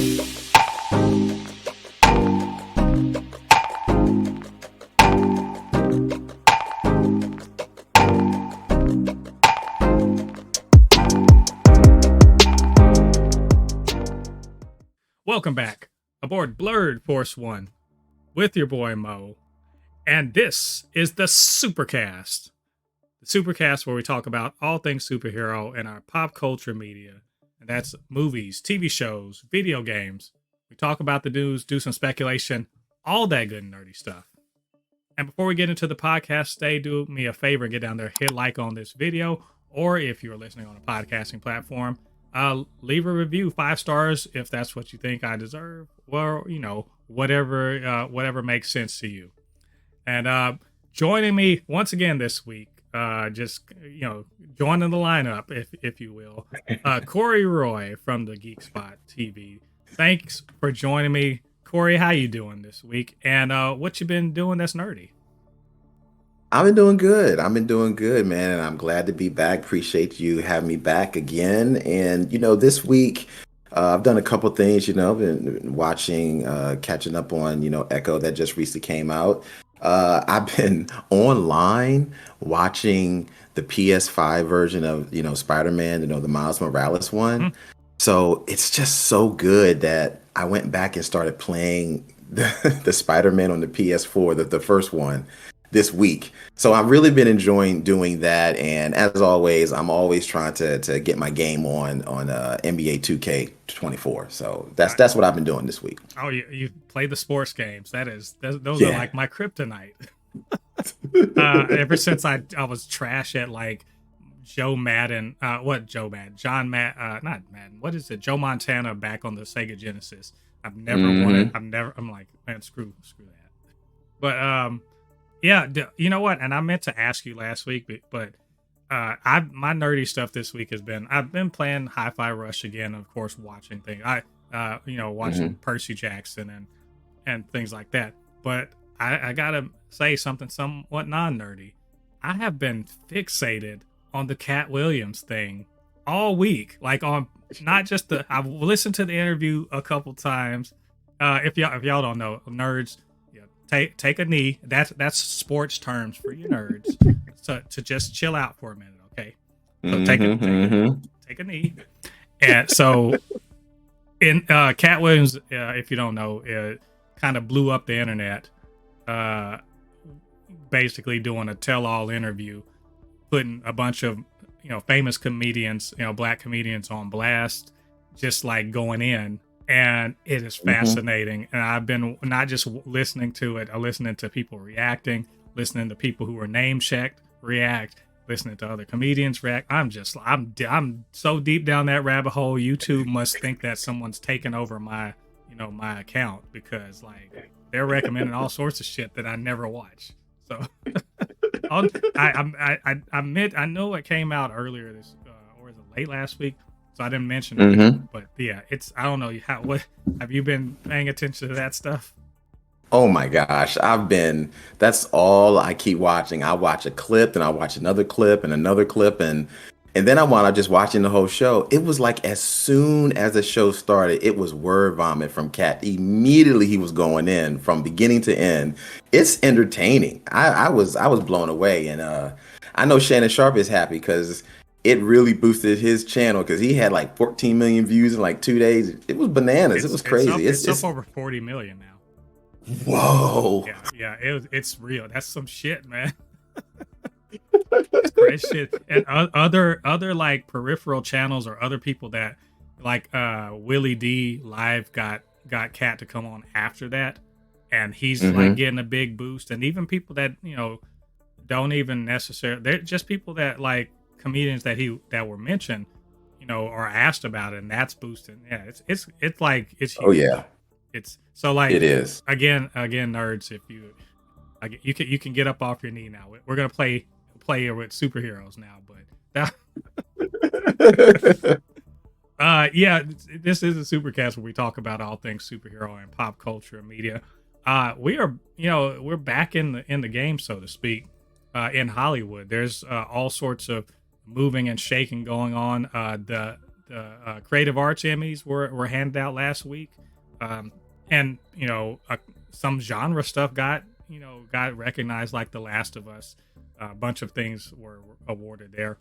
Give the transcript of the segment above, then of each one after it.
Welcome back aboard Blurred Force One with your boy Mo, and this is the Supercast. The Supercast where we talk about all things superhero in our pop culture media, and that's movies, TV shows, video games. We talk about the news, do some speculation, all that good and nerdy stuff. And before we get into the podcast, stay, do me a favor and get down there, hit like on this video, or if you're listening on a podcasting platform, leave a review, 5 stars if that's what you think I deserve. Well, you know, whatever makes sense to you. And joining me once again this week, just joining the lineup, if you will, Corey Roy from the Geek Spot TV. Thanks for joining me, Corey. How you doing this week? And what you been doing that's nerdy? I've been doing good, man. And I'm glad to be back. Appreciate you having me back again. And, this week, I've done a couple things, I've been watching, catching up on, Echo that just recently came out. I've been online watching the PS5 version of, Spider-Man, the Miles Morales one. Mm-hmm. So it's just so good that I went back and started playing the Spider-Man on the PS4, the first one, this week. So I've really been enjoying doing that, and as always, I'm always trying to get my game on NBA 2K24. So that's what I've been doing this week. Oh, you play the sports games. Those are like my kryptonite. Ever since I was trash at like Joe Madden, Joe Montana back on the Sega Genesis. I've never won it. I'm like, man, screw that. But yeah, you know what? And I meant to ask you last week, but my nerdy stuff this week has been, I've been playing Hi-Fi Rush again, of course, watching things. Watching Percy Jackson and things like that. But I gotta say something somewhat non-nerdy. I have been fixated on the Cat Williams thing all week. Like on not just I've listened to the interview a couple times. If y'all don't know, nerds, Take a knee. That's sports terms for you nerds. So to just chill out for a minute, okay? So take a knee. And so in Cat Williams, if you don't know, kind of blew up the internet, basically doing a tell-all interview, putting a bunch of famous comedians, black comedians on blast, just like going in. And it is fascinating. And I've been not just listening to it, listening to people reacting, listening to people who were name-checked react, listening to other comedians react. I'm so deep down that rabbit hole. YouTube must think that someone's taken over my account, because like they're recommending all sorts of shit that I never watch. So I know it came out earlier this or is it late last week? So I didn't mention it, but yeah, I don't know what have you been paying attention to that stuff? Oh my gosh, that's all I keep watching. I watch a clip, then I watch another clip and another clip, and then I wound up just watching the whole show. It was like as soon as the show started, it was word vomit from Cat. Immediately he was going in from beginning to end. It's entertaining. I was blown away, and I know Shannon Sharp is happy because it really boosted his channel, because he had like 14 million views in like 2 days. It was bananas. It was crazy. It's up over 40 million now. Whoa. Yeah. It's real. That's some shit, man. It's crazy shit. And other like peripheral channels or other people that like Willie D Live got Cat to come on after that, and he's like getting a big boost. And even people that don't even necessarily, they're just people that like comedians that were mentioned, or asked about it, and that's boosting. Yeah, it's like it's huge. Oh yeah, it's so like it is. Again, nerds, if you can get up off your knee now. We're gonna play with superheroes now, but yeah, this is a Supercast where we talk about all things superhero and pop culture and media. We are we're back in the game, so to speak. In Hollywood, there's all sorts of moving and shaking going on. The Creative Arts Emmys were handed out last week, and some genre stuff got recognized, like The Last of Us. A bunch of things were awarded there,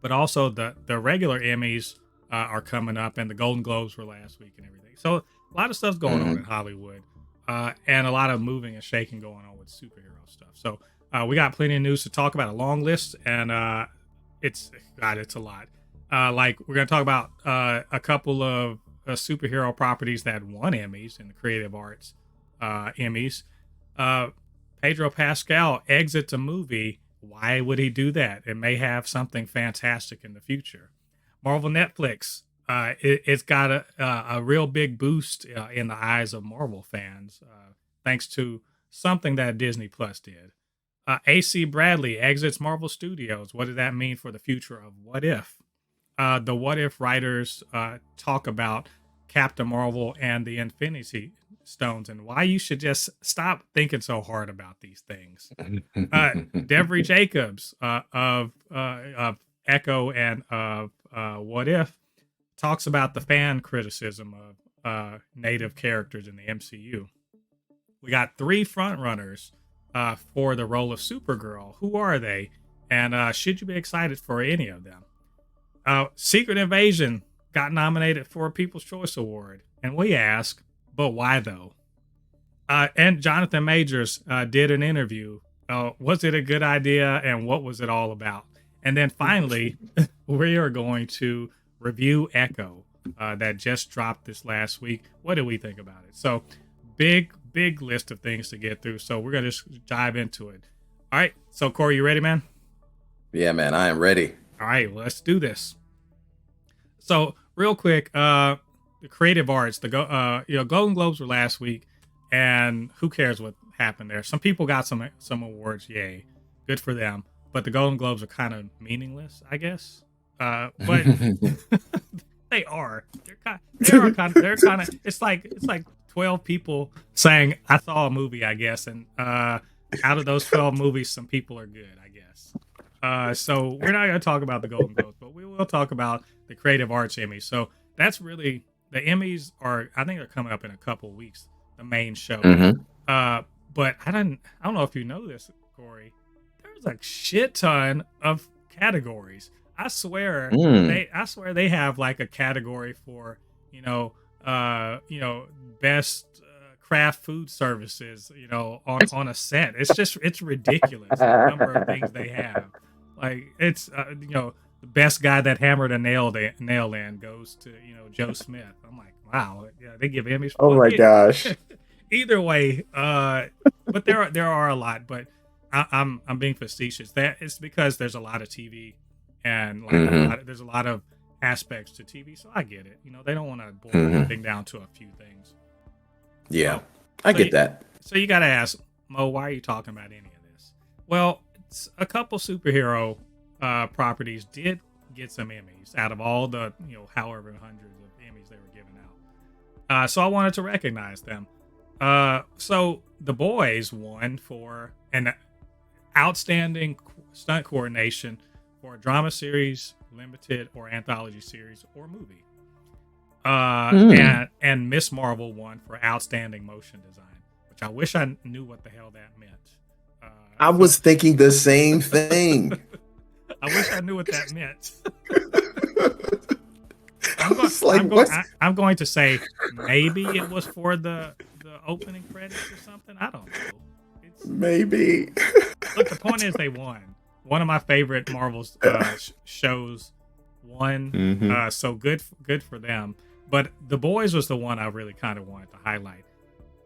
but also the regular Emmys are coming up, and the Golden Globes were last week and everything. So a lot of stuff's going on in Hollywood, and a lot of moving and shaking going on with superhero stuff. So we got plenty of news to talk about, a long list, and it's a lot. Like, we're going to talk about a couple of superhero properties that won Emmys in the Creative Arts Emmys. Pedro Pascal exits a movie. Why would he do that? It may have something fantastic in the future. Marvel Netflix, it's got a real big boost in the eyes of Marvel fans, thanks to something that Disney Plus did. AC Bradley exits Marvel Studios. What does that mean for the future of What If? The What If writers talk about Captain Marvel and the Infinity Stones and why you should just stop thinking so hard about these things. Devery Jacobs of Echo and of What If talks about the fan criticism of native characters in the MCU. We got 3 frontrunners for the role of Supergirl. Who are they? And should you be excited for any of them? Secret Invasion got nominated for a People's Choice Award. And we ask, but why though? And Jonathan Majors did an interview. Was it a good idea? And what was it all about? And then finally, we are going to review Echo that just dropped this last week. What do we think about it? So big list of things to get through. So we're going to just dive into it. All right. So Corey, you ready, man? Yeah, man, I am ready. All right, well, let's do this. So real quick, the Creative Arts, the Golden Globes were last week, and who cares what happened there? Some people got some awards, yay, good for them. But the Golden Globes are kind of meaningless, I guess. But they are. They're kind of. It's like 12 people saying I saw a movie, I guess, and out of those 12 movies, some people are good, I guess. So we're not going to talk about the Golden Globes, but we will talk about the Creative Arts Emmys. So that's really, the Emmys are, I think they're coming up in a couple weeks, the main show. But I don't know if you know this, Corey. There's a shit ton of categories. I swear they have like a category for, best craft food services, on a set. It's ridiculous the number of things they have. Like, it's the best guy that hammered a nail in goes to Joe Smith. I'm like, wow, yeah, they give Emmys. Oh my gosh. Either way, but there are a lot. But I'm being facetious. That it's because there's a lot of TV and there's a lot of aspects to TV. So I get it. They don't want to boil everything down to a few things. Yeah, I get that. So you got to ask, Mo, why are you talking about any of this? Well, a couple superhero properties did get some Emmys out of all the, however hundreds of Emmys they were giving out. So I wanted to recognize them. So The Boys won for an outstanding stunt coordination for a drama series, limited or anthology series, or movie. And Miss Marvel won for outstanding motion design, which I wish I knew what the hell that meant. I was thinking the same thing. I wish I knew what that meant. I'm going to say maybe it was for the opening credits or something. I don't know. Maybe. Look, the point is they won. One of my favorite Marvel shows won. So good for them. But The Boys was the one I really kind of wanted to highlight.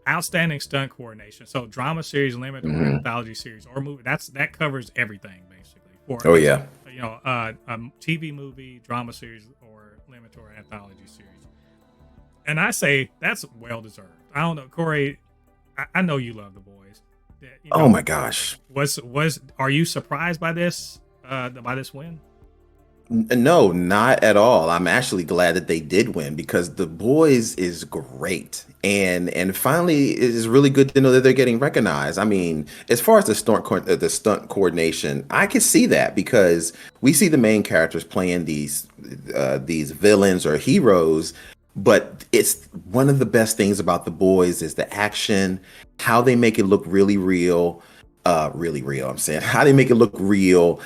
Outstanding stunt coordination. So drama series, limited or anthology series, or movie. That covers everything basically. A TV movie, drama series, or limited or anthology series. And I say that's well deserved. I don't know, Corey. I know you love The Boys. Oh my gosh. Are you surprised by this? By this win? No, not at all. I'm actually glad that they did win because The Boys is great. And finally it is really good to know that they're getting recognized. I mean, as far as the stunt coordination, I can see that because we see the main characters playing these villains or heroes, but it's one of the best things about The Boys is the action, how they make it look really real. I'm saying how they make it look real.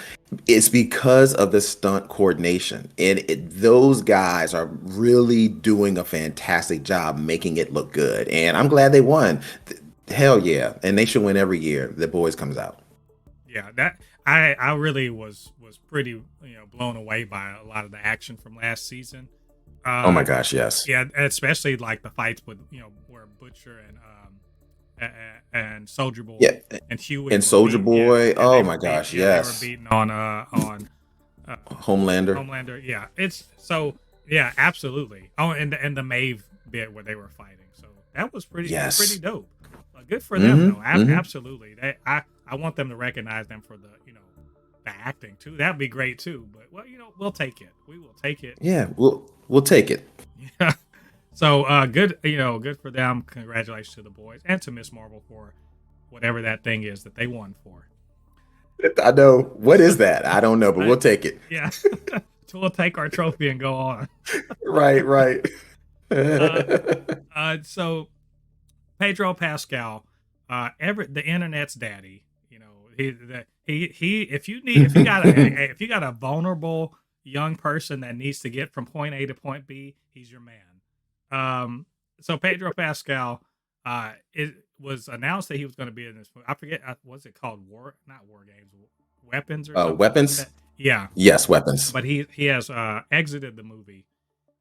It's because of the stunt coordination, and those guys are really doing a fantastic job making it look good. And I'm glad they won. Hell yeah, and they should win every year The Boys comes out. Yeah, that I really was pretty blown away by a lot of the action from last season. Oh my Uh, gosh, yes. yeah, especially like the fights with where Butcher and Soldier Boy Yeah, and Huey and were Soldier Boy. and they Oh were my gosh, they were yes. beating on uh, Homelander. Homelander. Yeah, it's so yeah, absolutely. Oh, and the Maeve bit where they were fighting. So that was pretty Yes. dope. Good for them though. Hmm. Absolutely. I want them to recognize them for the the acting too. That'd be great too. But well, we'll take it. We will take it. Yeah, we'll take it. Yeah. So good. Good for them. Congratulations to the boys and to Miss Marvel for whatever that thing is that they won for. I know. What is that? I don't know, but we'll take it. Yeah. So we'll take our trophy and go on. Right, right. Uh, so Pedro Pascal, the internet's daddy. He. If you got a vulnerable young person that needs to get from point A to point B, he's your man. So Pedro Pascal, it was announced that he was going to be in this movie. I forget what's it called, not war games, weapons or something like Weapons? that. Yeah, Yes, weapons. but he has exited the movie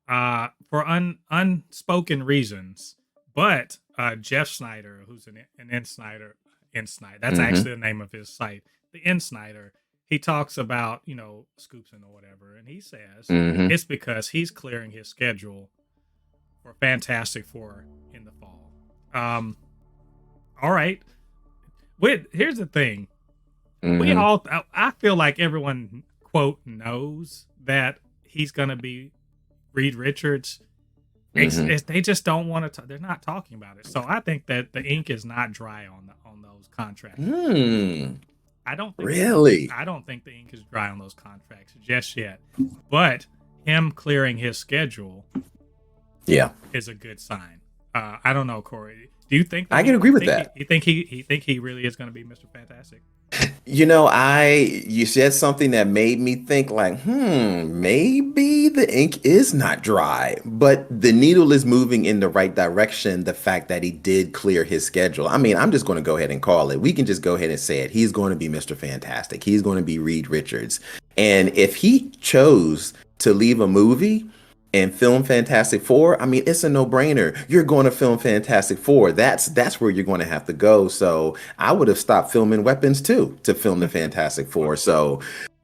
for unspoken reasons. But Jeff Snyder, who's an Snyder, that's Hmm. actually the name of his site, the N Snyder. He talks about scoops and whatever, and he says Hmm. it's because he's clearing his schedule for Fantastic Four in the fall. Um, all right. Here's the thing. We Hmm. all, I feel like everyone, quote, knows that he's going to be Reed Richards. Hmm. They just don't want to, they're not talking about it. So I think that the ink is not dry on those contracts. Hmm. I don't think Really? I don't think the ink is dry on those contracts just yet. But him clearing his schedule Yeah, is a good sign. I don't know, Corey. Do you think that I can agree with that. you think he really is going to be Mr. Fantastic? You said something that made me think like, maybe the ink is not dry, but the needle is moving in the right direction. The fact that he did clear his schedule. I mean, I'm just going to go ahead and call it. We can just go ahead and say it. He's going to be Mr. Fantastic. He's going to be Reed Richards. And if he chose to leave a movie and film Fantastic Four, I mean, it's a no-brainer. You're going to film Fantastic Four. That's where you're going to have to go. So I would have stopped filming Weapons too to film the Fantastic Four. So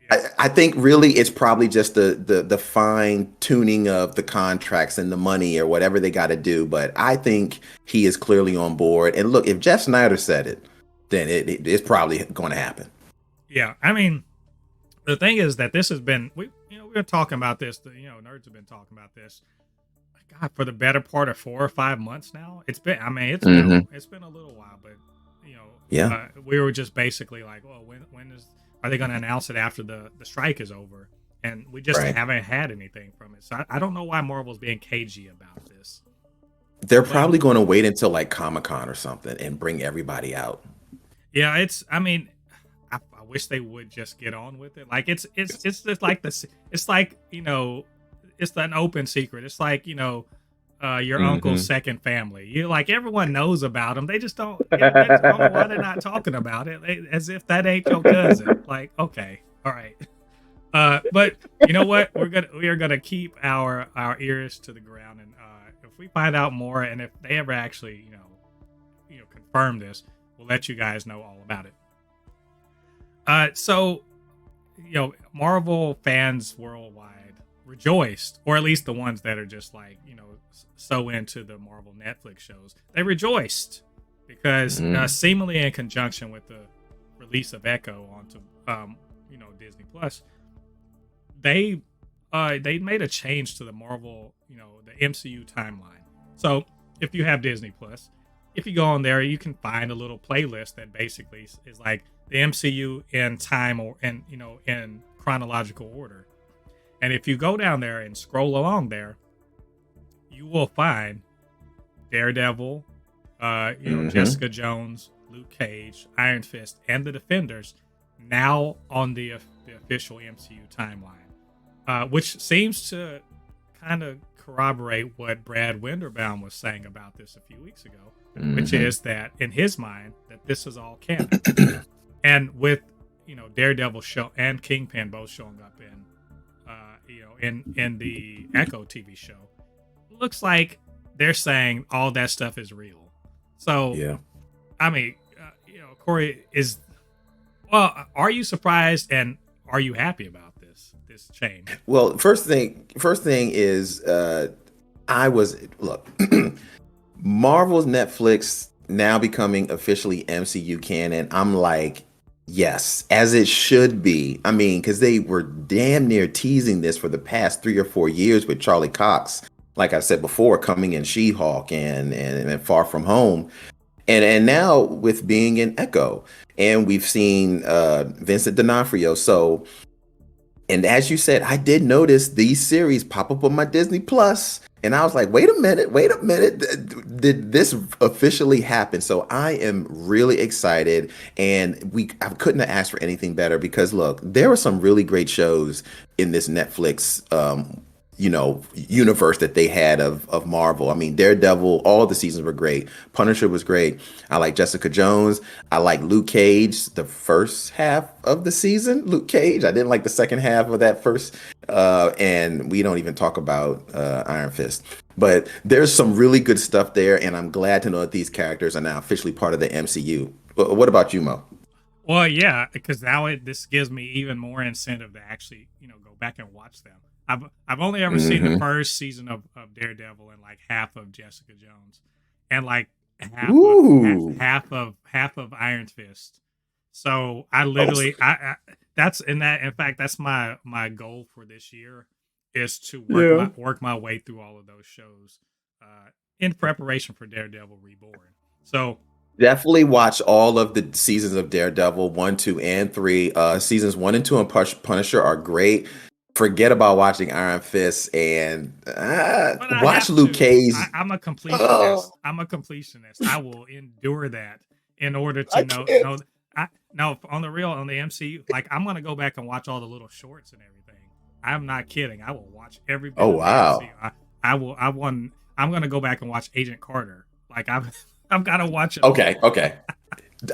Yeah. I think really it's probably just the fine tuning of the contracts and the money or whatever they got to do. But I think he is clearly on board. And look, if Jeff Snyder said it, then it's probably going to happen. Yeah. I mean, the thing is that this has been we've been talking about this. Nerds have been talking about this. God, for the better part of 4 or 5 months now. It's been. I mean, Hmm. it's been a little while, but Yeah. we were just basically like, well, when are they going to announce it after the strike is over? And we just Right. haven't had anything from it. So I don't know why Marvel's being cagey about this. They're But probably going to wait until like Comic-Con or something and bring everybody out. yeah, it's. I mean, I wish they would just get on with it. Like it's just like this. It's like it's an open secret. It's like your uncle's Hmm. second family. You like everyone knows about them. They just don't. They just don't know why they're not talking about it. As if that ain't your cousin. Like okay, all right. But you know what? We are gonna keep our ears to the ground, and if we find out more, and if they ever actually confirm this, we'll let you guys know all about it. So Marvel fans worldwide rejoiced, or at least the ones that are just like so into the Marvel Netflix shows, they rejoiced because Hmm. seemingly in conjunction with the release of Echo onto Disney Plus, they they made a change to the Marvel, the MCU timeline. So if you have Disney Plus, if you go on there, you can find a little playlist that basically is like the MCU in time or in chronological order. And if you go down there and scroll along there, you will find Daredevil, Jessica Jones, Luke Cage, Iron Fist, and the Defenders now on the official MCU timeline, which seems to kind of corroborate what Brad Winderbaum was saying about this a few weeks ago, which is that in his mind that this is all canon. And with Daredevil show and Kingpin both showing up in the Echo TV show, looks like they're saying all that stuff is real. So yeah, I mean, Corey, are you surprised and are you happy about this change? Well, first thing is Marvel's Netflix now becoming officially MCU canon. I'm like, yes, as it should be. I mean, because they were damn near teasing this for the past 3 or 4 years with Charlie Cox, like I said before, coming in She-Hulk and Far From Home. And now with being in Echo, and we've seen Vincent D'Onofrio. So, and as you said, I did notice these series pop up on my Disney Plus, and I was like, wait a minute, did this officially happen? So I am really excited, and I couldn't have asked for anything better because look, there were some really great shows in this Netflix universe that they had of Marvel. I mean, Daredevil, all the seasons were great. Punisher was great. I like Jessica Jones. I like Luke Cage, the first half of the season. Luke Cage. I didn't like the second half of that first. And we don't even talk about Iron Fist. But there's some really good stuff there, and I'm glad to know that these characters are now officially part of the MCU. What about you, Mo? Well, yeah, because now this gives me even more incentive to actually, go back and watch them. I've only ever seen the first season of Daredevil and like half of Jessica Jones, and like half of Iron Fist. So I literally that's my goal for this year is to work my way through all of those shows in preparation for Daredevil Reborn. So definitely watch all of the seasons of Daredevil 1, 2, and 3. Seasons 1 and 2 and Punisher are great. Forget about watching Iron Fist and watch Luke Cage. I'm a completionist. I'm a completionist. I will endure that in order to know. No, on the real, on the MCU, like I'm gonna go back and watch all the little shorts and everything. I'm not kidding. I will watch every bit of the MCU. I'm gonna go back and watch Agent Carter. Like I've got to watch it. Okay.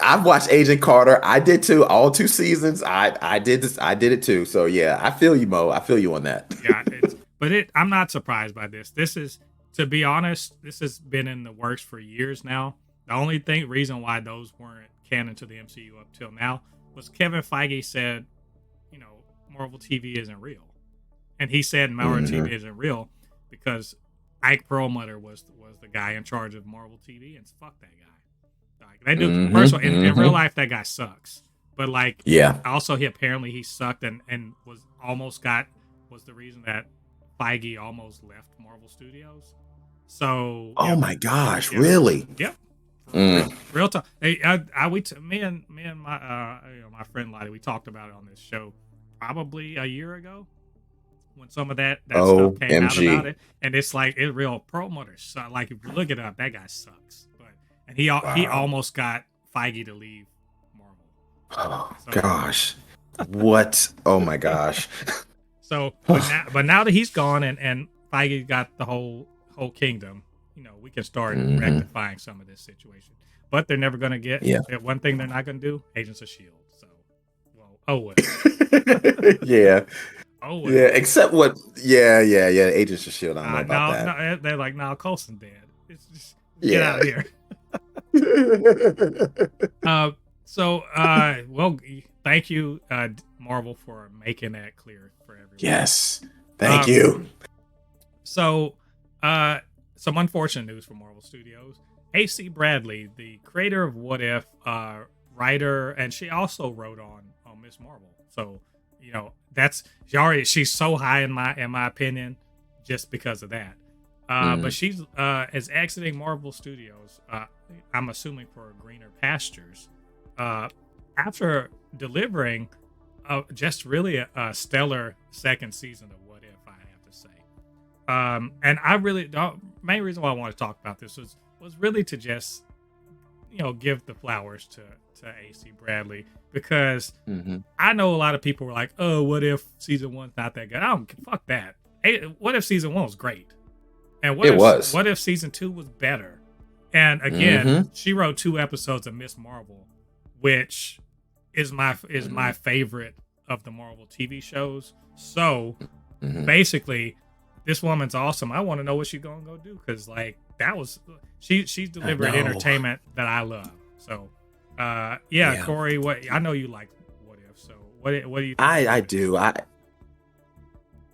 I've watched Agent Carter. I did too. All 2 seasons. I did this. I did it too. So yeah, I feel you, Mo. I feel you on that. Yeah, I'm not surprised by this. This is, to be honest, this has been in the works for years now. The only reason why those weren't canon to the MCU up till now was Kevin Feige said, Marvel TV isn't real, and he said Marvel TV isn't real because Ike Perlmutter was the guy in charge of Marvel TV, and fuck that guy. Like they do. First of all, in real life, that guy sucks. But like, also he sucked and was the reason that Feige almost left Marvel Studios. So, my gosh, really? Yep. Real talk. Hey, me and my my friend Lottie, we talked about it on this show probably a year ago when some of that stuff came out about it, and it's like it real Perlmutter. So like if you look it up, that guy sucks. And he almost got Feige to leave Marvel. Oh gosh, what? Oh my gosh. So, but now that he's gone and Feige got the whole kingdom, we can start rectifying some of this situation. But they're never going to get one thing they're not going to do: Agents of Shield. So, well. Yeah. Oh well. Yeah. Except what? Yeah. Agents of Shield. I don't know about that. No, they're like, no, Coulson's dead. It's just get out of here. Thank you, Marvel, for making that clear for everyone. Yes, thank you. So, some unfortunate news for Marvel Studios. AC Bradley, the creator of What If, writer, and she also wrote on Miss Marvel. So, you know, she's so high in my opinion, just because of that. But she's is exiting Marvel Studios. I'm assuming for greener pastures. After delivering just really a stellar second season of What If, I have to say. And I really, the main reason why I want to talk about this was really to just, you know, give the flowers to AC Bradley, because I know a lot of people were like, oh, What If season one's not that good. I don't fuck that. What If season one was great, and what if season two was better? And again, she wrote 2 episodes of Miss Marvel, which is my favorite of the Marvel TV shows. So basically, this woman's awesome. I want to know what she's gonna go do, because like she's delivered entertainment that I love. So Corey, I know you like What If. So what do you think? I do.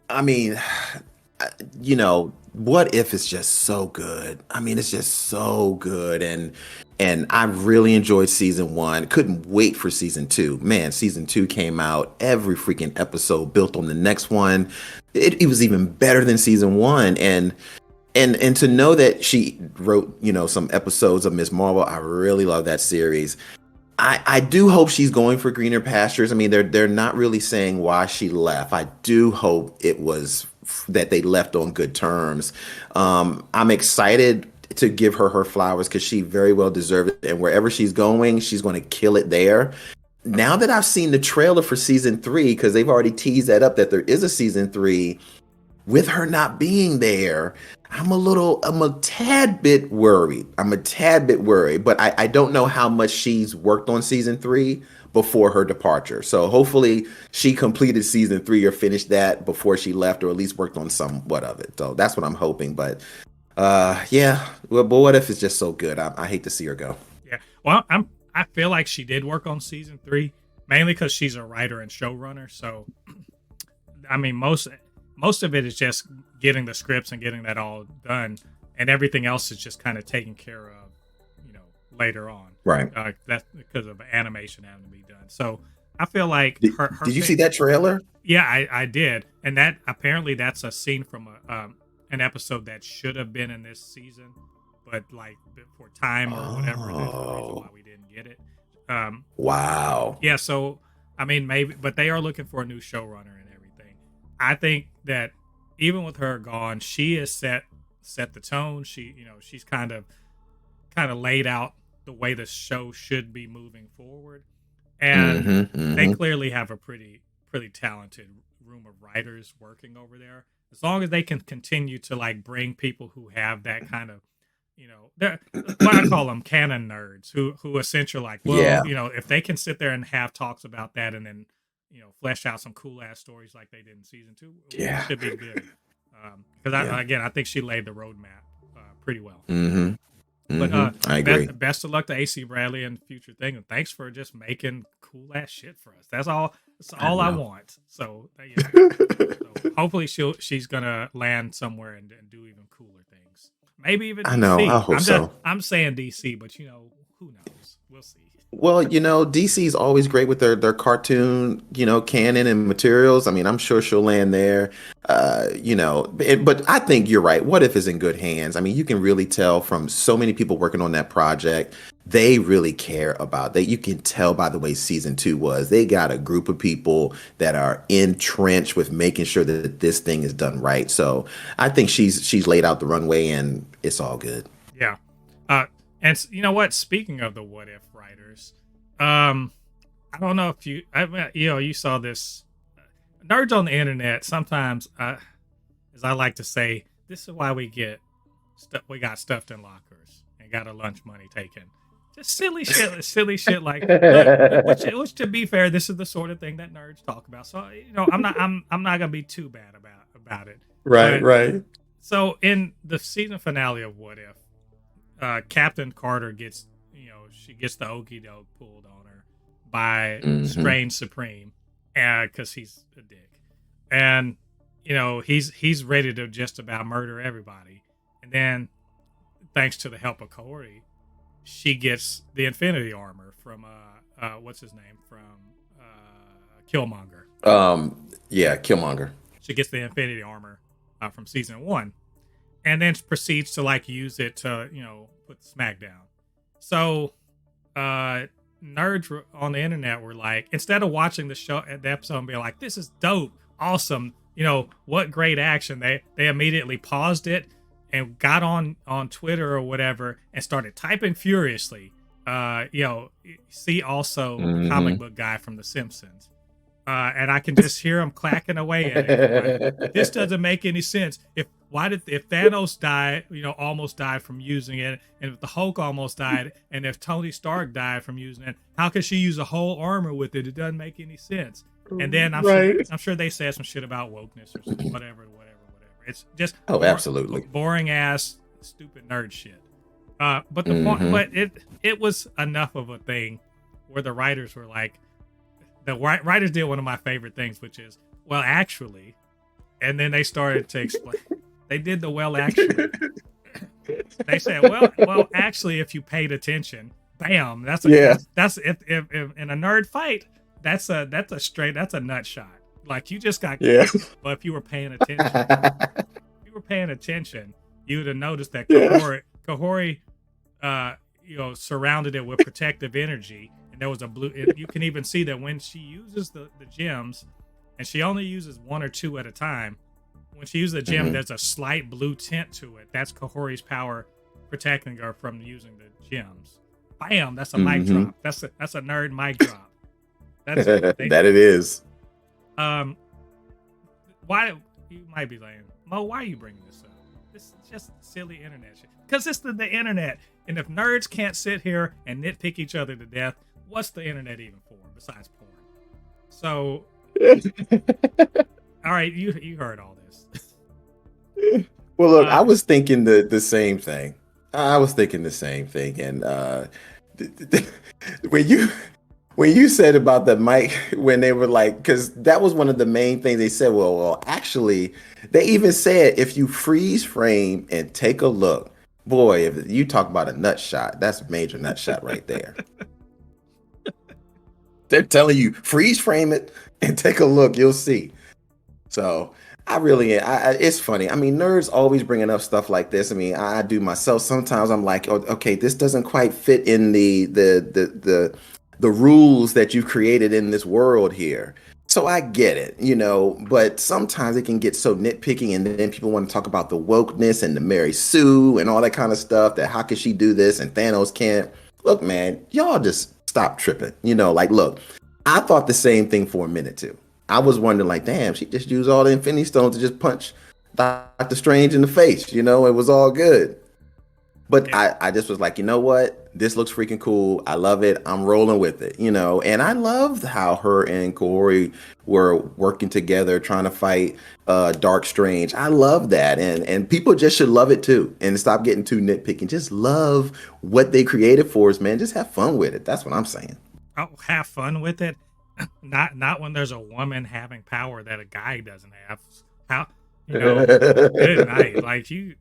I mean, you know, What If is just so good. I mean, it's just so good, and I really enjoyed season 1. Couldn't wait for season 2. Man, season 2 came out. Every freaking episode built on the next one. It was even better than season 1, and to know that she wrote, you know, some episodes of Miss Marvel, I really love that series. I do hope she's going for greener pastures. I mean, they're not really saying why she left. I do hope it was that they left on good terms. I'm excited to give her flowers, because she very well deserves it. And wherever she's going to kill it there. Now that I've seen the trailer for season 3, because they've already teased that up, that there is a season 3, with her not being there, I'm a tad bit worried. But I don't know how much she's worked on season 3 before her departure. So hopefully she completed season 3 or finished that before she left, or at least worked on somewhat of it. So that's what I'm hoping. But but What If is just so good. I hate to see her go. Yeah. Well, I feel like she did work on season 3, mainly because she's a writer and showrunner. So I mean, most of it is just getting the scripts and getting that all done, and everything else is just kind of taken care of, you know, later on. Right. That's because of animation having to be done. So I feel like her did you see that trailer? Yeah, I did, and that apparently that's a scene from an episode that should have been in this season, but like for time or whatever, that's the reason why we didn't get it. Wow. Yeah. So I mean, maybe, but they are looking for a new showrunner and everything. I think that even with her gone, she has set the tone. She's kind of laid out the way the show should be moving forward, and they clearly have a pretty talented room of writers working over there. As long as they can continue to like bring people who have that kind of, you know, they're what I call them canon nerds who essentially like, well, you know, if they can sit there and have talks about that and then, you know, flesh out some cool ass stories like they did in season 2, it should be good. Because I think she laid the roadmap pretty well. But I agree. Best of luck to AC Bradley and future thing, and thanks for just making cool ass shit for us. That's all I want. So, so hopefully she's gonna land somewhere and do even cooler things. Maybe even DC. I know. I hope so. I'm saying DC, but you know, who knows? We'll see. Well, you know, DC's always great with their cartoon, you know, canon and materials. I mean, I'm sure she'll land there. You know, but I think you're right. What If is in good hands? I mean, you can really tell from so many people working on that project, they really care about that. You can tell by the way season 2 was. They got a group of people that are entrenched with making sure that this thing is done right. So I think she's laid out the runway, and it's all good. Yeah. And you know what? Speaking of the What If writers, I don't know if you saw this. Nerds on the internet sometimes, as I like to say, this is why we got stuffed in lockers and got our lunch money taken. Just silly shit like. Which to be fair, this is the sort of thing that nerds talk about. So you know, I'm not gonna be too bad about it. Right. So in the season finale of What If, Captain Carter gets the okie doke pulled on her by Strange Supreme, because he's a dick, and you know he's ready to just about murder everybody, and then thanks to the help of Corey, she gets the Infinity Armor from what's his name from Killmonger. Yeah, Killmonger. She gets the Infinity Armor from season 1, and then proceeds to like use it to put SmackDown. So nerds on the internet were like, instead of watching the episode and being like, this is dope, awesome, what great action, they immediately paused it and got on Twitter or whatever and started typing furiously. See also comic book guy from The Simpsons. And I can just hear him clacking away at it. Like, this doesn't make any sense. If Thanos died, almost died from using it, and if the Hulk almost died, and if Tony Stark died from using it, how could she use a whole armor with it? It doesn't make any sense. And then I'm sure they said some shit about wokeness or whatever. It's just absolutely boring ass stupid nerd shit. But the point, but it was enough of a thing where the writers were like, the writers did one of my favorite things, which is, well, actually, and then they started to explain. They did the well, actually. They said, well, actually, if you paid attention, bam, that's if in a nerd fight, that's a nut shot. Like, you just got, but if you were paying attention, you would have noticed that Kahori, surrounded it with protective energy. And there was a blue. You can even see that when she uses the gems, and she only uses 1 or 2 at a time. When she uses the gem, there's a slight blue tint to it. That's Kahori's power protecting her from using the gems. Bam! That's a mic drop. That's a nerd mic drop. That's that it is. Why you might be saying, Mo? Why are you bringing this up? This is just silly internet shit. Because it's the internet, and if nerds can't sit here and nitpick each other to death, what's the internet even for besides porn? So, all right, you heard all this. Well, look, I was thinking the same thing. I was thinking the same thing, and when you said about the mic, when they were like, because that was one of the main things they said. Well, actually, they even said if you freeze frame and take a look, boy, if you talk about a nut shot, that's a major nut shot right there. They're telling you freeze frame it and take a look, you'll see. So it's funny. I mean, nerds always bringing up stuff like this. I mean, I do myself. Sometimes I'm like, oh, okay, this doesn't quite fit in the rules that you've created in this world here. So I get it, but sometimes it can get so nitpicking, and then people want to talk about the wokeness and the Mary Sue and all that kind of stuff, that how could she do this and Thanos can't. Look, man, y'all just stop tripping. Look, I thought the same thing for a minute too. I was wondering, like, damn, she just used all the Infinity Stones to just punch Doctor Strange in the face. It was all good. But I just was like, you know what? This looks freaking cool. I love it. I'm rolling with it, And I loved how her and Kahori were working together, trying to fight Dark Strange. I love that. And people just should love it too. And stop getting too nitpicking. Just love what they created for us, man. Just have fun with it. That's what I'm saying. Oh, have fun with it. Not when there's a woman having power that a guy doesn't have. How, good night. Like, you,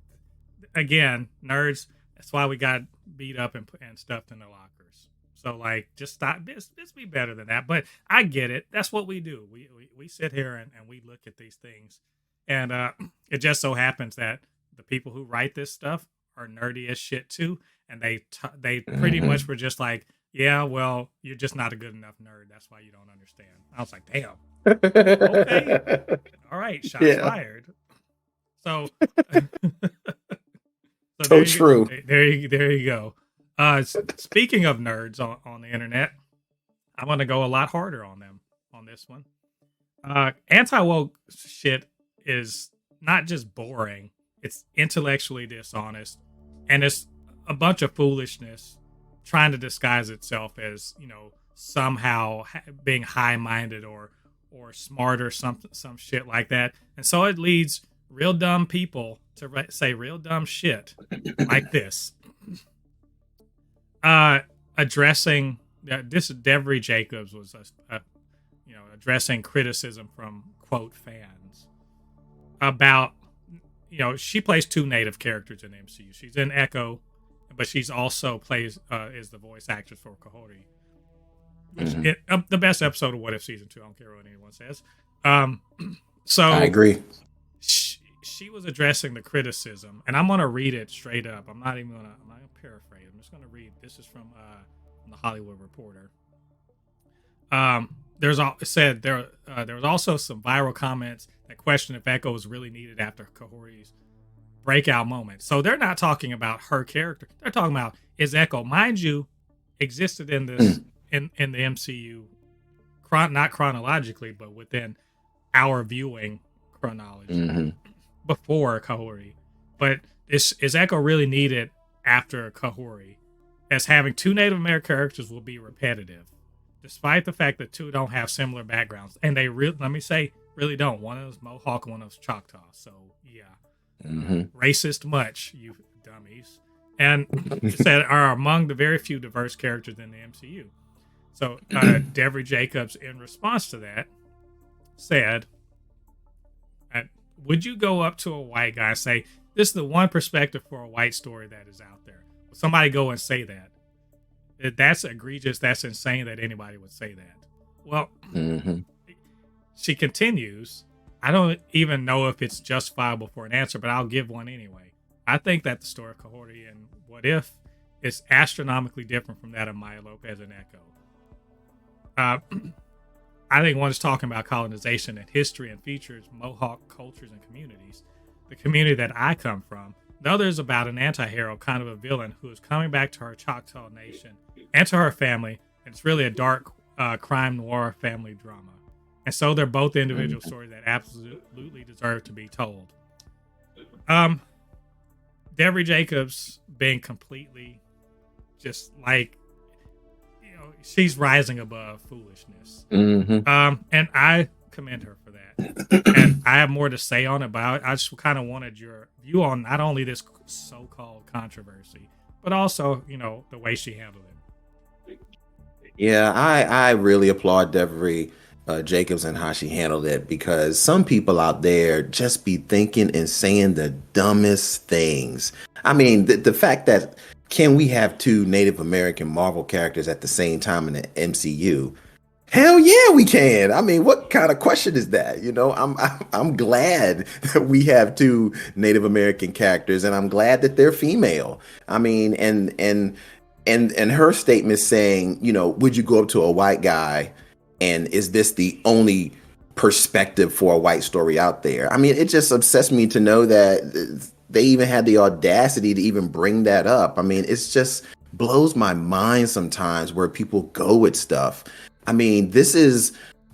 again, nerds, that's why we got beat up and stuffed in the lockers. So, like, just stop. This be better than that. But I get it. That's what we do. We sit here and we look at these things. And it just so happens that the people who write this stuff are nerdy as shit too. And they pretty much were just like, yeah, well, you're just not a good enough nerd. That's why you don't understand. I was like, damn. Okay. All right. Shots fired. So, so true. There you go. Speaking of nerds on the internet, I'm going to go a lot harder on them on this one. Anti-woke shit is not just boring. It's intellectually dishonest. And it's a bunch of foolishness trying to disguise itself as, somehow being high-minded or smart or some shit like that. And so it leads real dumb people to say real dumb shit like this. Addressing this, Devery Jacobs was addressing criticism from quote fans about, she plays 2 native characters in the MCU. She's in Echo, but she's also plays is the voice actress for Kahori. which the best episode of What If season 2. I don't care what anyone says. So I agree. She was addressing the criticism, and I'm gonna read it straight up. I'm not gonna paraphrase. I'm just gonna read. This is from the Hollywood Reporter. There was also some viral comments that questioned if Echo was really needed after Kahori's breakout moment. So they're not talking about her character. They're talking about is Echo, mind you, existed in this in the MCU, not chronologically, but within our viewing chronology before Kahori. But is Echo really needed after Kahori? As having two Native American characters will be repetitive, despite the fact that two don't have similar backgrounds, and they really don't. One of them's Mohawk, one of them's Choctaw. So yeah. Racist much, you dummies. And said are among the very few diverse characters in the MCU. So Devery Jacobs, in response to that, said, would you go up to a white guy and say, this is the one perspective for a white story that is out there? Would somebody go and say that? That's egregious, that's insane that anybody would say that. Well, she continues, I don't even know if it's justifiable for an answer, but I'll give one anyway. I think that the story of Kahori and What If is astronomically different from that of Maya Lopez and Echo. I think one is talking about colonization and history and features Mohawk cultures and communities, the community that I come from. The other is about an anti-hero, kind of a villain, who is coming back to her Choctaw nation and to her family. And it's really a dark crime noir family drama. And so they're both individual stories that absolutely deserve to be told. Devery Jacobs being completely just like, she's rising above foolishness. And I commend her for that. And I have more to say on it, but I just kind of wanted your view on not only this so-called controversy, but also, the way she handled it. Yeah, I really applaud Devery Jacobs and how she handled it, because some people out there just be thinking and saying the dumbest things. I mean, the fact that can we have two Native American Marvel characters at the same time in the MCU? Hell yeah, we can. I mean, what kind of question is that? I'm glad that we have two Native American characters, and I'm glad that they're female. I mean, and her statement saying, would you go up to a white guy? And is this the only perspective for a white story out there? I mean, it just upsets me to know that they even had the audacity to even bring that up. I mean, it's just blows my mind sometimes where people go with stuff. I mean,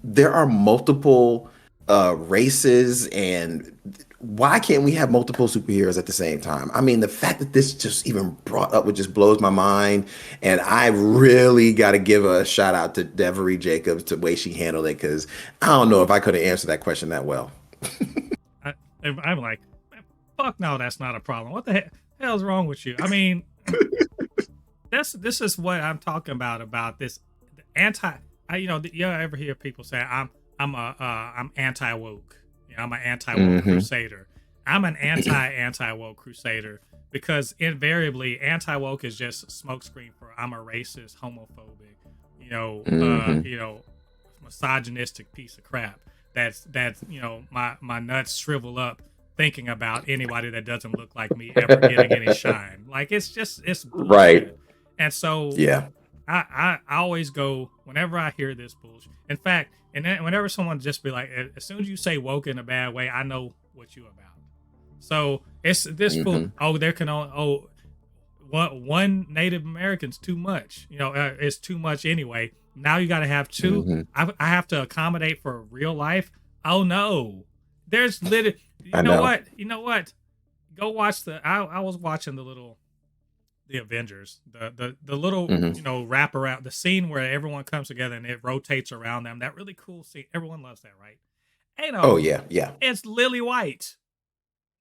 there are multiple races, and why can't we have multiple superheroes at the same time? I mean, the fact that this just even brought up, it just blows my mind. And I really got to give a shout out to Devery Jacobs, the way she handled it, because I don't know if I could have answered that question that well. I'm like, fuck no, that's not a problem. What the hell is wrong with you? I mean, this is what I'm talking about this you ever hear people say I'm anti-woke. I'm an anti-woke crusader. I'm an anti-woke crusader because invariably anti-woke is just smokescreen for I'm a racist, homophobic, misogynistic piece of crap. That's my nuts shrivel up thinking about anybody that doesn't look like me ever getting any shine. Like it's bullshit. Right. And so yeah, I always go whenever I hear this bullshit. In fact, and then whenever someone just be like, as soon as you say woke in a bad way, I know what you about. So it's this fool. Oh, there can only one Native American's too much. It's too much anyway. Now you got to have two. I have to accommodate for real life. Oh no, there's literally. You know what? Go watch I was watching the Avengers, the little wrap around the scene where everyone comes together and it rotates around them. That really cool scene. Everyone loves that, right? Oh yeah. It's Lily White.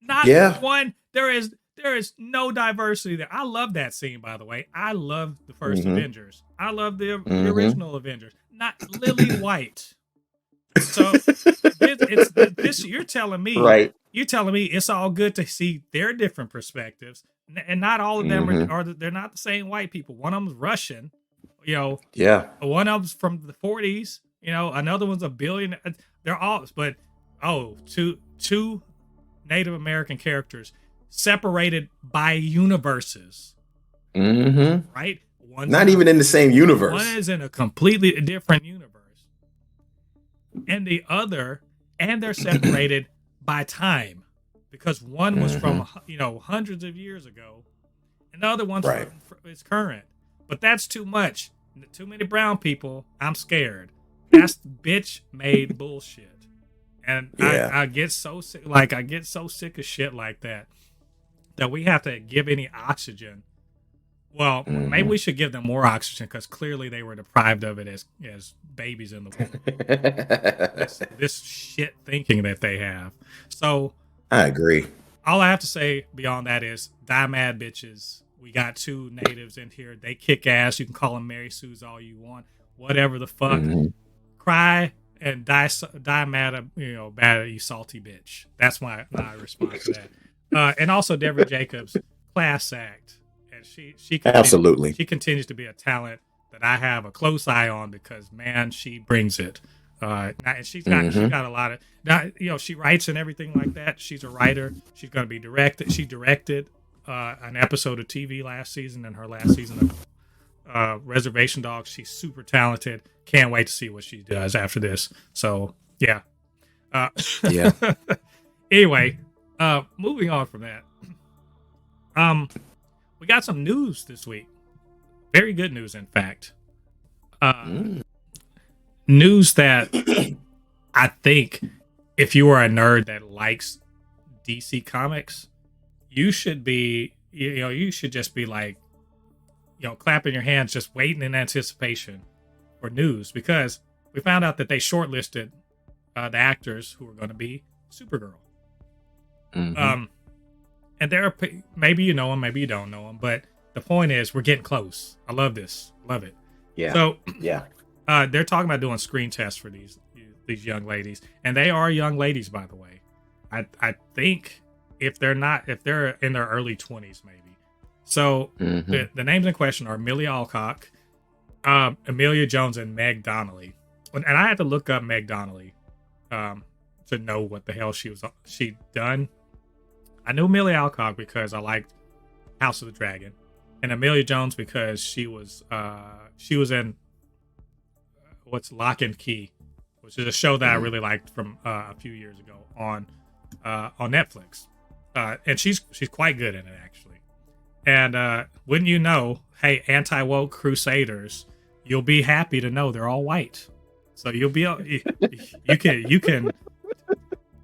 Not one. There is no diversity there. I love that scene, by the way. I love the first Avengers. I love the original Avengers. Not Lily White. So this you're telling me, right? You're telling me it's all good to see their different perspectives, and not all of them are they're not the same white people. One of them's Russian, Yeah. One of them's from the 40s. Another one's a billion. They're all, but two Native American characters separated by universes. Mm-hmm. Right? Not even in the same universe. One is in a completely different universe, and they're separated by time, because one was from hundreds of years ago, and the other one's is current. But that's too much. Too many brown people. I'm scared. That's bitch made bullshit. And I get so sick. I get so sick of shit like that we have to give any oxygen. Well, maybe we should give them more oxygen, because clearly they were deprived of it as babies in the womb. this shit thinking that they have. So I agree. All I have to say beyond that is die mad bitches. We got two natives in here. They kick ass. You can call them Mary Sue's all you want. Whatever the fuck. Cry and die mad, bad, you salty bitch. That's my response to that. And also Devery Jacobs, class act. And she absolutely, she continues to be a talent that I have a close eye on, because man, she brings it. And she's got a lot of, she writes and everything like that. She's a writer. She's going to be directed. She directed an episode of TV last season, and her last season of Reservation Dogs. She's super talented. Can't wait to see what she does after this. So yeah. Anyway, moving on from that. We got some news this week. Very good news, in fact. News that I think if you are a nerd that likes DC Comics, you should be, you should just be like, clapping your hands, just waiting in anticipation for news, because we found out that they shortlisted the actors who are going to be Supergirl. And there are, maybe you know them, maybe you don't know them, but the point is we're getting close. I love this. Love it. Yeah. So yeah, they're talking about doing screen tests for these young ladies, and they are young ladies, by the way. I think if they're in their early 20s, maybe. So the names in question are Amelia Alcock, Amelia Jones, and Meg Donnelly. And I had to look up Meg Donnelly to know what the hell she'd done. I knew Amelia Alcock because I liked House of the Dragon, and Amelia Jones because she was in what's Lock and Key, which is a show that I really liked from a few years ago on Netflix, and she's quite good in it, actually. And wouldn't you know, hey, anti-woke crusaders, you'll be happy to know they're all white, so you'll be you can.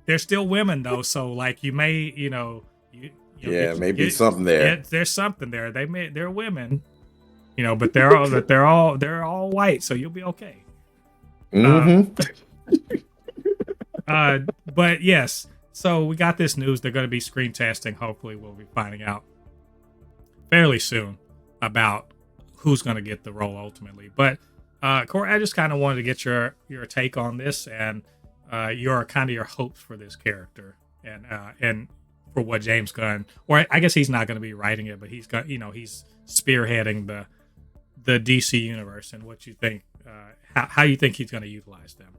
They're still women though, so like you may, maybe something there. There's something there. They're women, but they're all white, so you'll be okay. But yes, so we got this news. They're going to be screen testing. Hopefully, we'll be finding out fairly soon about who's going to get the role ultimately. But Corey, I just kind of wanted to get your take on this and your hopes for this character and for what James Gunn, or I guess he's not going to be writing it, but he's spearheading the DC universe, and what you think, how you think he's going to utilize them.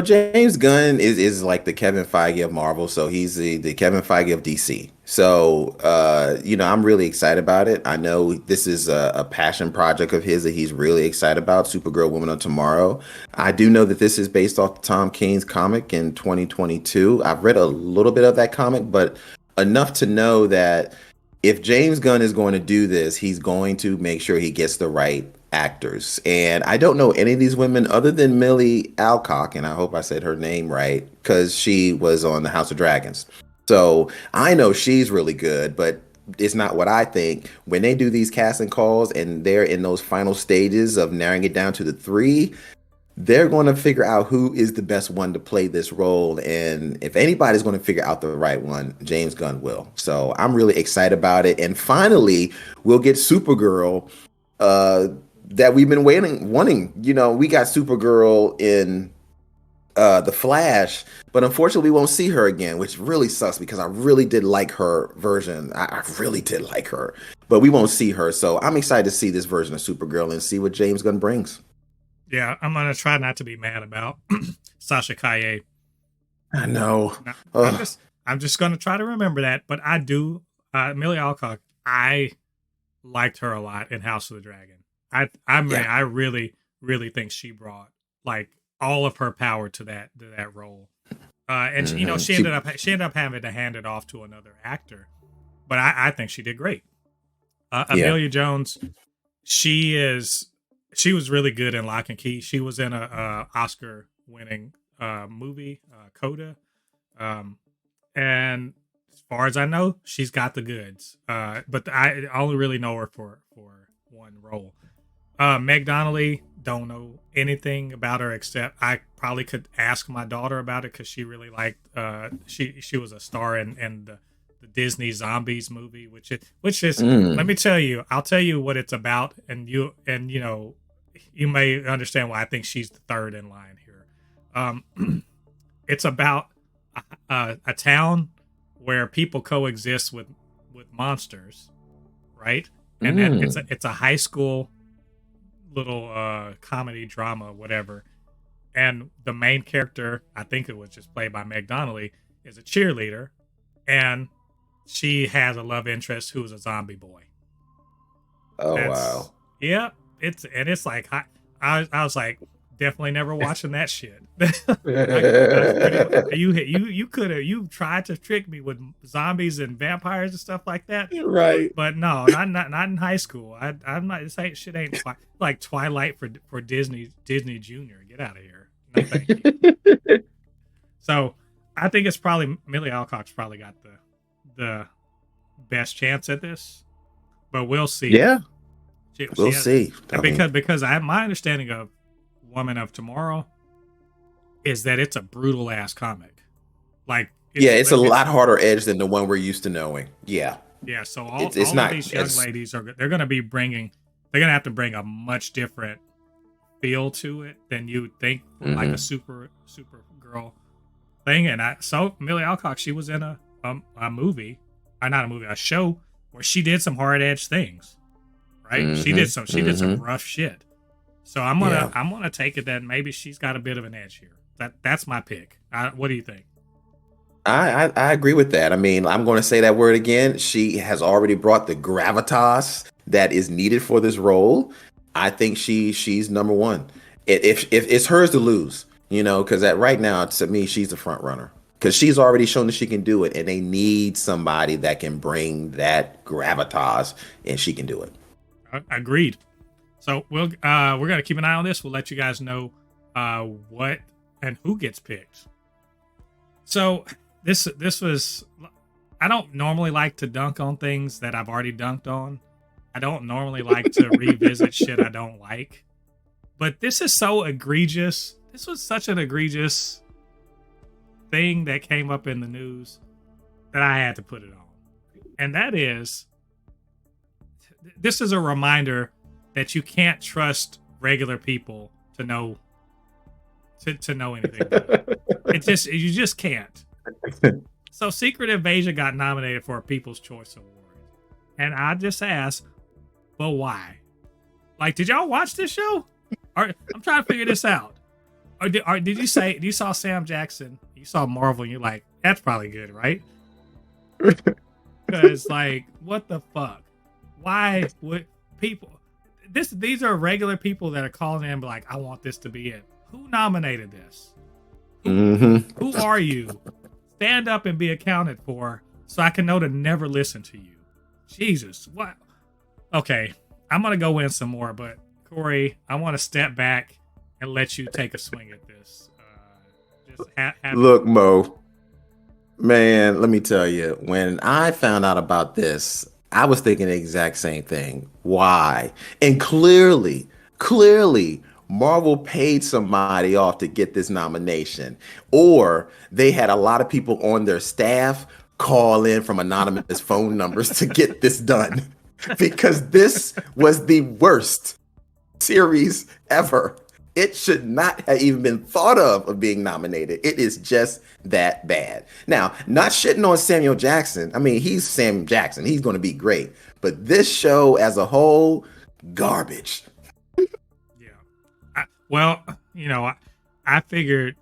James Gunn is like the Kevin Feige of Marvel, so he's the Kevin Feige of DC. So, I'm really excited about it. I know this is a passion project of his that he's really excited about, Supergirl Woman of Tomorrow. I do know that this is based off Tom King's comic in 2022. I've read a little bit of that comic, but enough to know that if James Gunn is going to do this, he's going to make sure he gets the right actors. And I don't know any of these women other than Millie Alcock, and I hope I said her name right, because she was on the House of Dragons. So I know she's really good, but it's not what I think. When they do these casting calls and they're in those final stages of narrowing it down to the 3, they're going to figure out who is the best one to play this role. And if anybody's going to figure out the right one, James Gunn will. So I'm really excited about it. And finally, we'll get Supergirl that we've been wanting. We got Supergirl in The Flash, but unfortunately we won't see her again, which really sucks because I really did like her version. I really did like her. but we won't see her. So I'm excited to see this version of Supergirl and see what James Gunn brings. Yeah, I'm gonna try not to be mad about Sasha Kaye. I know. No, I'm just gonna try to remember that. But I do, Millie Alcock. I liked her a lot in House of the Dragon. I really think she brought like all of her power to that role. And she ended up having to hand it off to another actor, but I think she did great. Amelia Jones, she was really good in Lock and Key. She was in a Oscar winning movie, Coda, and as far as I know, she's got the goods. But I only really know her for one role. Meg Donnelly, don't know anything about her except I probably could ask my daughter about it because she really liked. She was a star in the Disney Zombies movie, which is let me tell you, I'll tell you what it's about, and you may understand why I think she's the third in line here. It's about a town where people coexist with monsters, right? And then it's a high school little comedy drama, whatever. And the main character, I think it was just played by Meg Donnelly, is a cheerleader, and she has a love interest who's a zombie boy. Wow. Yeah, it's like I was like, definitely never watching that shit. You tried to trick me with zombies and vampires and stuff like that, right? But no, not in high school. I'm not. Shit ain't like Twilight for Disney Junior. Get out of here. No, thank you. So I think it's probably Millie Alcock's probably got the best chance at this, but we'll see. Yeah, we'll see. Because my understanding of Woman of Tomorrow is that it's a brutal ass comic. Like it's a lot harder edge than the one we're used to knowing. Yeah. So all of these young ladies they're going to have to bring a much different feel to it than you would think for like a Supergirl thing. And so Millie Alcock, she was in a movie, not a movie, a show where she did some hard edge things, right? She did some rough shit. So I'm gonna take it that maybe she's got a bit of an edge here. That's my pick. What do you think? I agree with that. I mean, I'm going to say that word again. She has already brought the gravitas that is needed for this role. I think she's number one. If it's hers to lose, because right now to me she's the front runner because she's already shown that she can do it, and they need somebody that can bring that gravitas, and she can do it. Agreed. So we're gonna keep an eye on this. We'll let you guys know what and who gets picked. So this was. I don't normally like to dunk on things that I've already dunked on. I don't normally like to revisit shit I don't like. But this is so egregious. This was such an egregious thing that came up in the news that I had to put it on. And that is, this is a reminder that you can't trust regular people to know anything. You just can't. So Secret Invasion got nominated for a People's Choice Award. And I just asked, but why? Like, did y'all watch this show? I'm trying to figure this out. Or did you say you saw Sam Jackson, you saw Marvel, and you're like, that's probably good, right? Because like, what the fuck? Why would people? These are regular people that are calling in and be like, I want this to be it. Who nominated this? Who are you? Stand up and be accounted for so I can know to never listen to you. Jesus, what? Okay, I'm going to go in some more, but Corey, I want to step back and let you take a swing at this. Look, Mo, man, let me tell you, when I found out about this, I was thinking the exact same thing. Why? And clearly, Marvel paid somebody off to get this nomination, or they had a lot of people on their staff call in from anonymous phone numbers to get this done, because this was the worst series ever. It should not have even been thought of being nominated. It is just that bad. Now, not shitting on Samuel Jackson. I mean, he's Sam Jackson. He's going to be great. but this show as a whole, garbage. Yeah. I figured,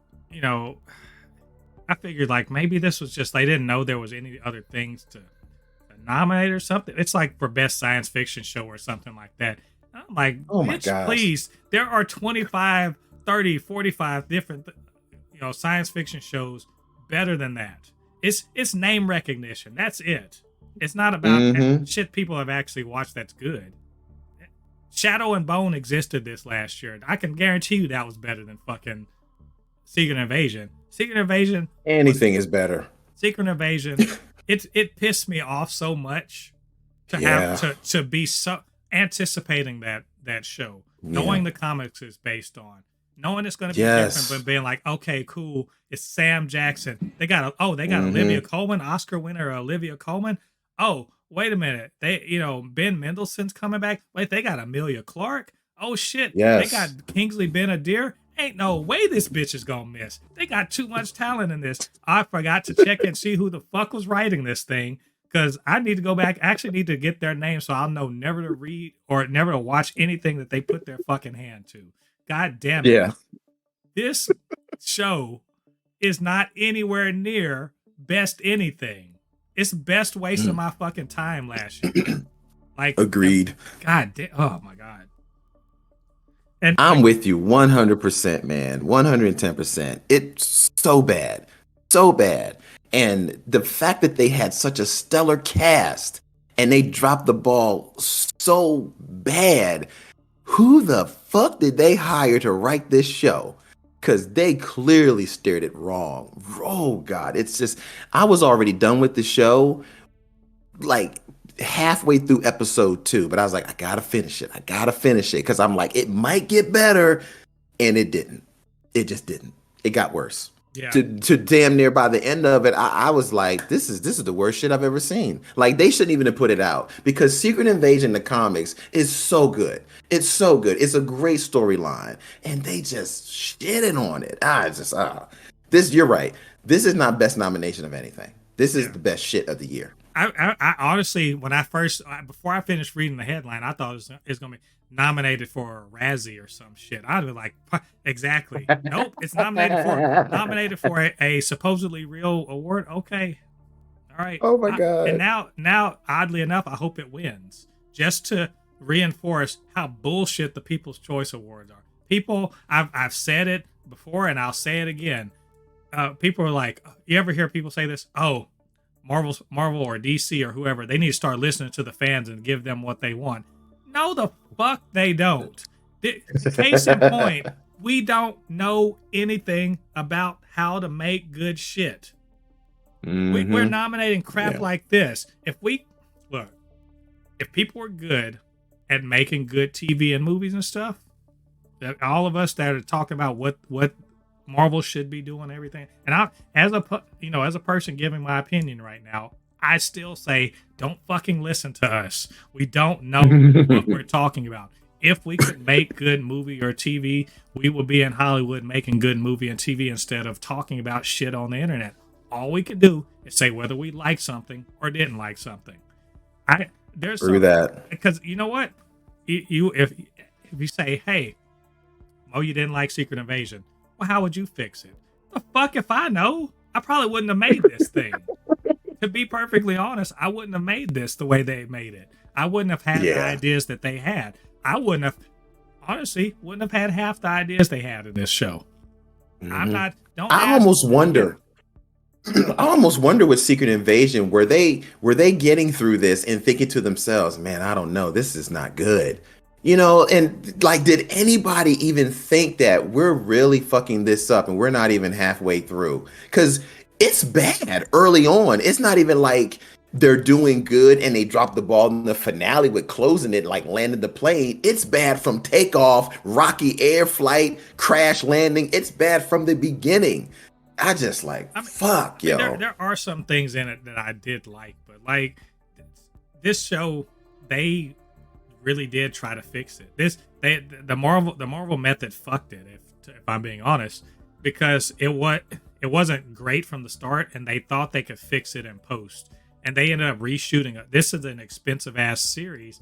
like maybe this was just they didn't know there was any other things to nominate or something. It's like for best science fiction show or something like that. I'm like, oh my bitch, gosh. Please. There are 25, 30, 45 different, science fiction shows better than that. It's name recognition. That's it. It's not about shit people have actually watched that's good. Shadow and Bone existed this last year. I can guarantee you that was better than fucking Secret Invasion. Secret Invasion. Anything is better. Secret Invasion. It pissed me off so much to have to be so anticipating that show, knowing the comics is based on, knowing it's going to be different, but being like, okay, cool. It's Sam Jackson. They got Olivia Colman, Oscar winner Olivia Colman. Oh, wait a minute. They, Ben Mendelsohn's coming back. Wait, they got Amelia Clark. Oh shit. Yes. They got Kingsley Ben-Adir. Ain't no way this bitch is gonna miss. They got too much talent in this. I forgot to check and see who the fuck was writing this thing, because I need to go back. I actually need to get their name so I'll know never to read or never to watch anything that they put their fucking hand to. God damn it. Yeah. This show is not anywhere near best anything. It's best waste of my fucking time last year. Like, agreed. God damn. Oh my God. And I'm with you 100%, man. 110%. It's so bad. So bad. And the fact that they had such a stellar cast and they dropped the ball so bad. Who the fuck did they hire to write this show? Because they clearly steered it wrong. Oh, God. It's just, I was already done with the show, like halfway through episode 2. But I was like, I got to finish it. Because I'm like, it might get better. And it didn't. It just didn't. It got worse. Yeah. To damn near by the end of it, I was like, this is the worst shit I've ever seen. Like, they shouldn't even have put it out, because Secret Invasion, the comics, is so good. It's so good. It's a great storyline, and they just shitted on it. You're right. This is not best nomination of anything. This is the best shit of the year. I honestly, before I finished reading the headline, I thought it was going to be nominated for a Razzie or some shit. I'd be like, exactly. Nope, it's nominated for a supposedly real award. Okay, all right. Oh my God. And now, oddly enough, I hope it wins, just to reinforce how bullshit the People's Choice Awards are. People, I've said it before and I'll say it again. People are like, you ever hear people say this? Oh, Marvel or DC or whoever, they need to start listening to the fans and give them what they want. No, the fuck they don't. Case in point, we don't know anything about how to make good shit. We're nominating crap like this. If people were good at making good TV and movies and stuff, that all of us that are talking about what Marvel should be doing, everything, and as a person giving my opinion right now, I still say, don't fucking listen to us. We don't know what we're talking about. If we could make good movie or TV, we would be in Hollywood making good movie and TV instead of talking about shit on the internet. All we can do is say whether we like something or didn't like something. Through that, because you know what, if you say, hey, you didn't like Secret Invasion, well, how would you fix it? The fuck if I know? I probably wouldn't have made this thing. To be perfectly honest, I wouldn't have made this the way they made it. I wouldn't have had the ideas that they had. I wouldn't have had half the ideas they had in this show. I almost wonder with Secret Invasion, were they getting through this and thinking to themselves, man, I don't know, this is not good. And like, did anybody even think that we're really fucking this up and we're not even halfway through? Because it's bad early on. It's not even like they're doing good and they drop the ball in the finale with closing it, like landing the plane. It's bad from takeoff, rocky air flight, crash landing. It's bad from the beginning. Fuck, yo. There are some things in it that I did like, but like this show, they really did try to fix it. The Marvel method fucked it, if I'm being honest, because it wasn't great from the start, and they thought they could fix it in post. and they ended up reshooting it. This is an expensive ass series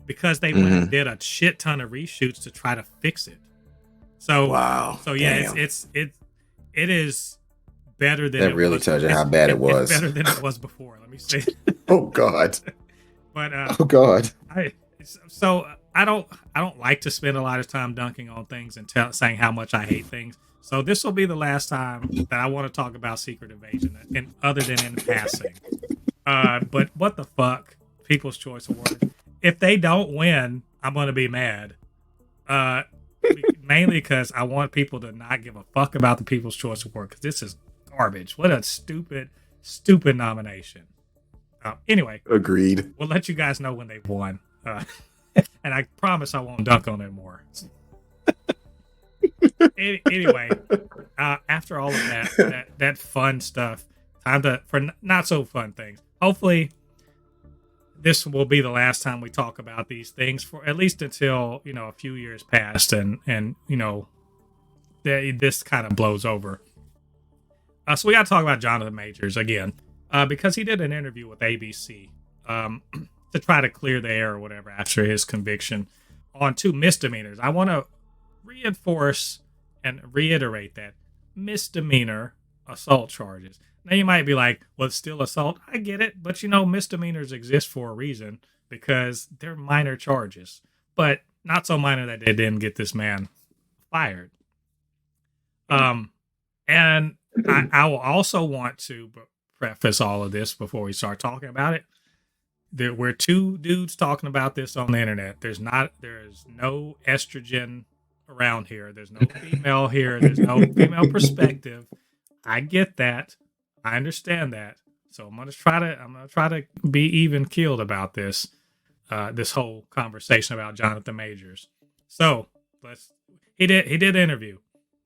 because they went and did a shit ton of reshoots to try to fix it. So wow. So yeah, it is better than that it really was. tells you how bad it was. It's better than it was before. Let me say. Oh God. But oh God. I don't like to spend a lot of time dunking on things and saying how much I hate things. So this will be the last time that I want to talk about Secret Invasion, and other than in passing. But what the fuck, People's Choice Award? If they don't win, I'm gonna be mad. Mainly because I want people to not give a fuck about the People's Choice Award, because this is garbage. What a stupid nomination. Anyway, agreed. We'll let you guys know when they've won, and I promise I won't dunk on it more. Anyway, after all of that fun stuff, time for not so fun things. Hopefully, this will be the last time we talk about these things, for at least until a few years past, and this kind of blows over. So we got to talk about Jonathan Majors again, because he did an interview with ABC to try to clear the air or whatever after his conviction on 2 misdemeanors. I want to reinforce and reiterate that misdemeanor assault charges. Now you might be like, well, it's still assault. I get it, but misdemeanors exist for a reason, because they're minor charges, but not so minor that they didn't get this man fired. And I will also want to preface all of this before we start talking about it. We're 2 dudes talking about this on the internet. There's no estrogen around here. There's no female here. There's no female perspective. I get that. I understand that. So I'm gonna try to be even keeled about this whole conversation about Jonathan Majors. So he did an interview.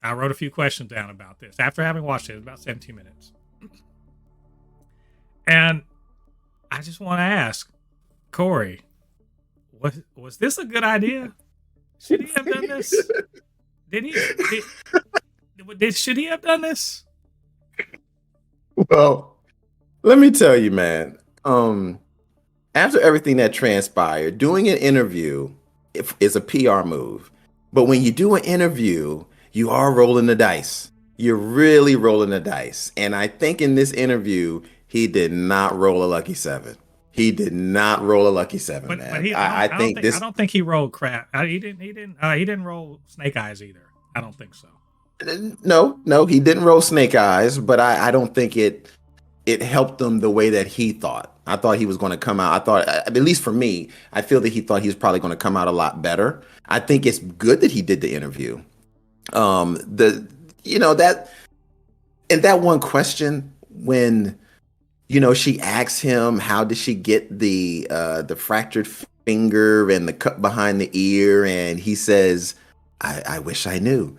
I wrote a few questions down about this after having watched it. It was about 17 minutes. And I just want to ask, Corey, was this a good idea? Should he have done this? Should he have done this? Well, let me tell you, man. After everything that transpired, doing an interview is a PR move. But when you do an interview, you are rolling the dice. You're really rolling the dice. And I think in this interview, he did not roll a lucky 7. He did not roll a lucky 7, man. But I don't think he rolled crap. He didn't roll snake eyes either. I don't think so. No, he didn't roll snake eyes, but I don't think it helped him the way that he thought. I thought he was going to come out. I thought, at least for me, I feel that he thought he was probably going to come out a lot better. I think it's good that he did the interview. That one question when she asks him how did she get the fractured finger and the cut behind the ear, and he says, I wish I knew.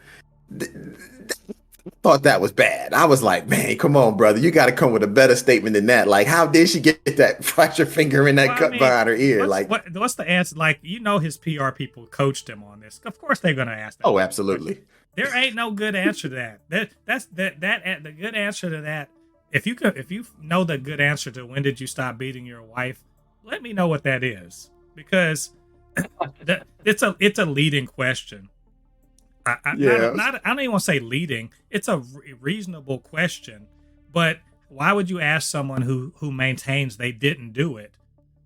Thought that was bad. I was like, man, come on, brother. You got to come with a better statement than that. Like, how did she get that fractured finger and that cut behind her ear? What's the answer? Like, his PR people coached him on this. Of course they're going to ask that. Oh, absolutely. There ain't no good answer to that. The good answer to that. If you know the good answer to when did you stop beating your wife, let me know what that is, because it's a leading question. I don't even want to say leading. It's a reasonable question, but why would you ask someone who maintains they didn't do it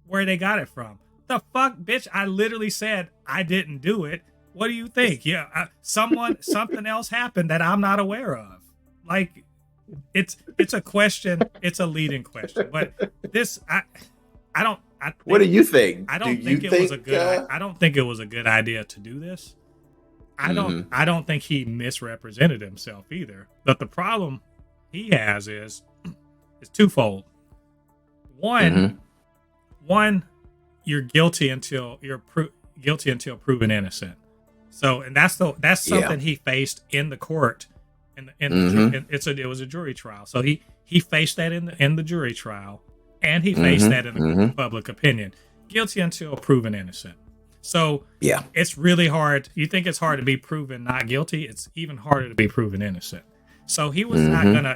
where they got it from? The fuck, bitch! I literally said I didn't do it. What do you think? Yeah, something else happened that I'm not aware of. Like, it's a question. It's a leading question, but this what do you think? I don't think it was a good idea to do this. I don't think he misrepresented himself either. But the problem he has is twofold. One, you're guilty until proven innocent. So, and that's something he faced in the court. It was a jury trial. So he faced that in the jury trial, and he faced that in the public opinion. Guilty until proven innocent. So yeah, it's really hard. You think it's hard to be proven not guilty? It's even harder to be proven innocent. So he was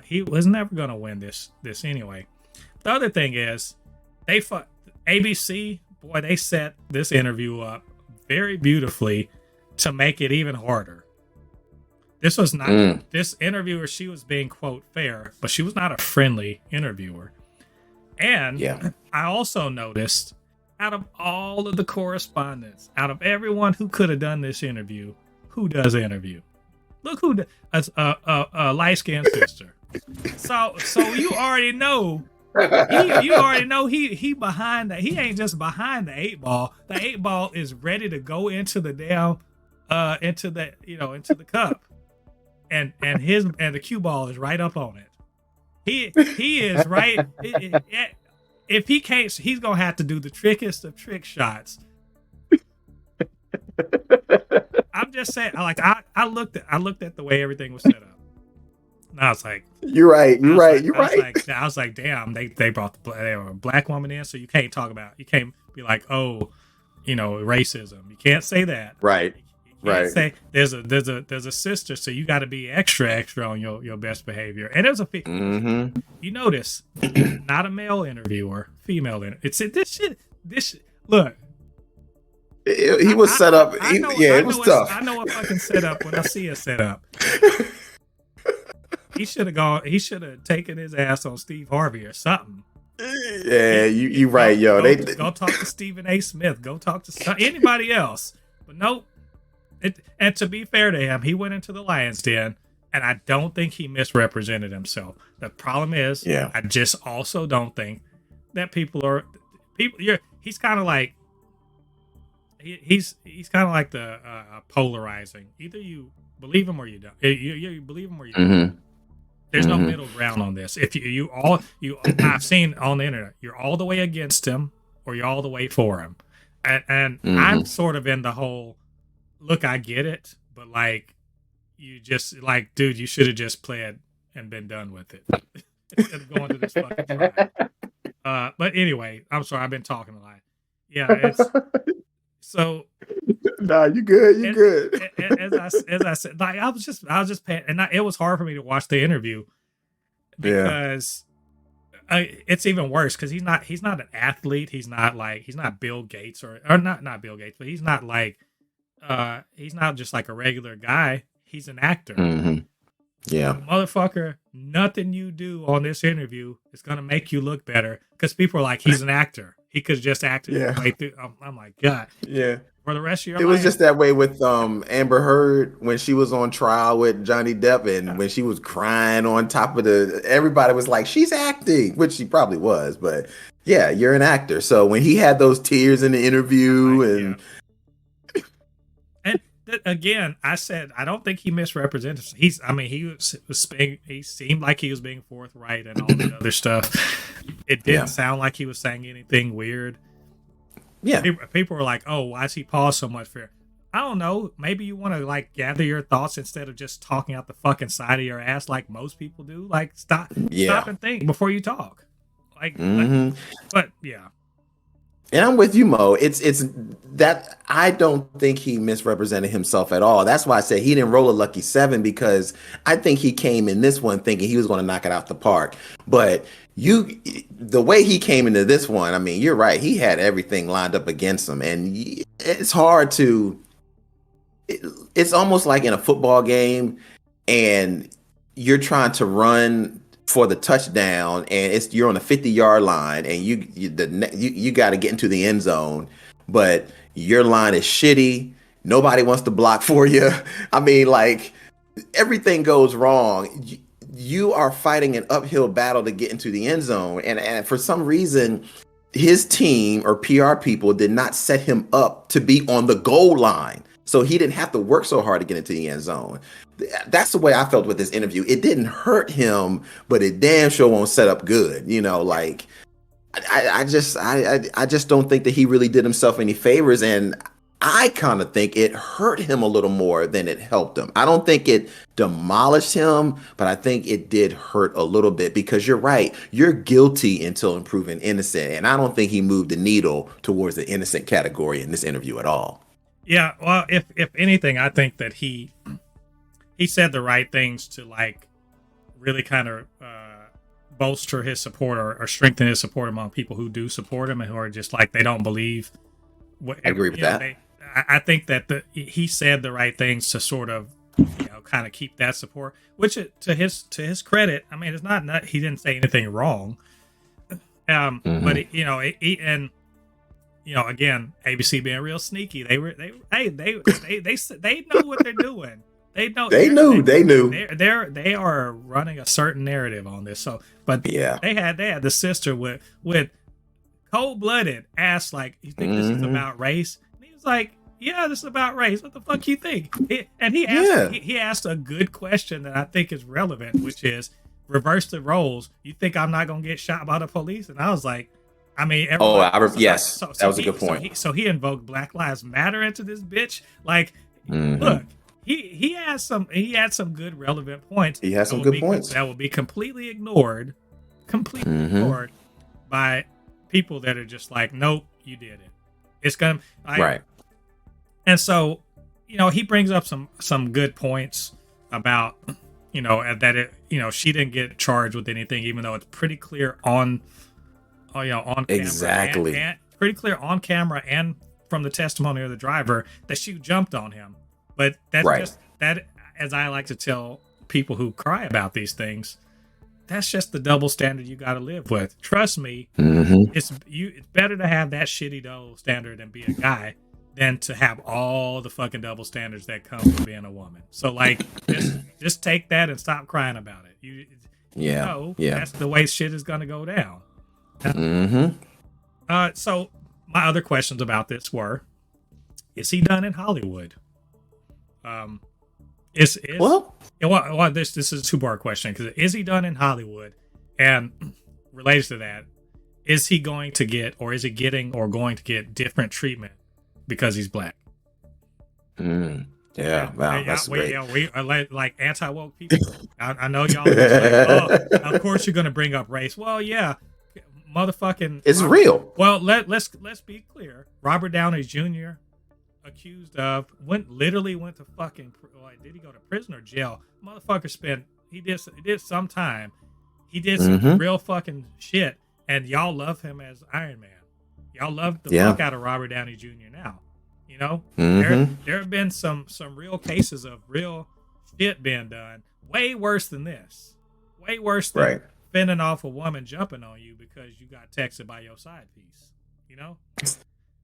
he was never gonna win this anyway. The other thing is, ABC, boy, they set this interview up very beautifully to make it even harder. This was not this interviewer. She was being, quote, fair, but she was not a friendly interviewer. And I also noticed, out of all of the correspondents, out of everyone who could have done this interview, who does the interview? Look who a light-skinned sister. So you already know. You already know he behind that. He ain't just behind the 8-ball. The 8-ball is ready to go into the damn into the cup. And the cue ball is right up on it. He is right. If he can't, he's gonna have to do the trickiest of trick shots. I'm just saying, like I looked at the way everything was set up. And I was like, "You're right. I was like, damn, they brought a black woman in, so you can't be like, oh, racism. You can't say that. Right. You can't say there's a sister, so you got to be extra on your best behavior. And it was you notice, not a male interviewer, female interviewer. It's this shit. Look. He was set up. It was tough. I know a fucking setup when I see a setup. He should have taken his ass on Steve Harvey or something. Yeah, you right, yo. Go talk to Stephen A. Smith. Go talk to anybody else. But nope. And to be fair to him, he went into the lion's den, and I don't think he misrepresented himself. The problem is, I just also don't think that he's kind of like, he's kind of like the polarizing. Either you believe him or you don't. You believe him or you don't. There's no middle ground on this. If I've seen on the internet, you're all the way against him or you're all the way for him, and I'm sort of in the whole. Look, I get it, but like, you just like, dude, you should have just played and been done with it instead of going to this fucking trial. But anyway, I'm sorry, I've been talking a lot. Yeah, it's so. Nah, you good. You good. As I said, like I was just paying, and it was hard for me to watch the interview because it's even worse because he's not an athlete. He's not Bill Gates or not Bill Gates, but he's not like. He's not just like a regular guy. He's an actor. Yeah, motherfucker. Nothing you do on this interview is gonna make you look better because people are like, he's an actor. He could just act his way through. I'm like, God. Yeah. For the rest of your life. It was just that way with Amber Heard when she was on trial with Johnny Depp, and when she was crying on top of everybody was like, she's acting, which she probably was, but yeah, you're an actor. So when he had those tears in the interview again, I said I don't think he misrepresented. He seemed like he was being forthright and all the other stuff. It didn't sound like he was saying anything weird. Yeah, people were like, "Oh, why is he pause so much for?" I don't know. Maybe you want to like gather your thoughts instead of just talking out the fucking side of your ass like most people do. Like stop and think before you talk. But yeah. And I'm with you, Mo. It's that I don't think he misrepresented himself at all. That's why I said he didn't roll a lucky 7, because I think he came in this one thinking he was going to knock it out the park. But the way he came into this one, I mean, you're right. He had everything lined up against him, and it's hard to. It's almost like in a football game, and you're trying to run for the touchdown, and you're on the 50-yard line, and you got to get into the end zone, but your line is shitty. Nobody wants to block for you. I mean, like, everything goes wrong. You are fighting an uphill battle to get into the end zone, and for some reason, his team or PR people did not set him up to be on the goal line, so he didn't have to work so hard to get into the end zone. That's the way I felt with this interview. It didn't hurt him, but it damn sure won't set up good. Like I just don't think that he really did himself any favors, and I kind of think it hurt him a little more than it helped him. I don't think it demolished him, but I think it did hurt a little bit, because you're right. You're guilty until proven innocent, and I don't think he moved the needle towards the innocent category in this interview at all. Yeah, well, if anything, I think that he said the right things to like really kind of bolster his support or strengthen his support among people who do support him and who are just like they don't believe. I agree with that. I think that he said the right things to sort of kind of keep that support. Which to his credit, I mean, it's not he didn't say anything wrong. But and again, ABC being real sneaky. They know what they're doing. They knew. They are running a certain narrative on this. So, but they had the sister with cold-blooded asked like, "You think this is about race?" And he was like, "Yeah, this is about race. What the fuck you think?" And he asked a good question that I think is relevant, which is reverse the roles. You think I'm not gonna get shot by the police? And I was like, I mean, that was a good point. So he invoked Black Lives Matter into this bitch. Like, look. He had some good relevant points. He has some good points that will be completely ignored by people that are just like, nope, you did it. It's gonna right. And so, he brings up some good points about that it she didn't get charged with anything, even though it's pretty clear on camera, exactly, and pretty clear on camera and from the testimony of the driver that she jumped on him. But that's just that, as I like to tell people who cry about these things, that's just the double standard you got to live with. Trust me, it's better to have that shitty double standard and be a guy than to have all the fucking double standards that come with being a woman. So like, just take that and stop crying about it. That's the way shit is gonna go down. So my other questions about this were: is he done in Hollywood? This is a two-part question, because is he done in Hollywood, and related to that, is he going to get, or is he getting, or going to get different treatment because he's black? That's great. We are like anti-woke people. I know y'all are like, of course you're going to bring up race. Well, yeah, motherfucking, it's real. Well, let's be clear. Robert Downey Jr. accused of literally went to fucking, did he go to prison or jail? Motherfucker he did some time. He did some real fucking shit, and y'all love him as Iron Man. Y'all love the fuck out of Robert Downey Jr. now. There have been some real cases of real shit being done, way worse than this, way worse than fending off a woman jumping on you because you got texted by your side piece.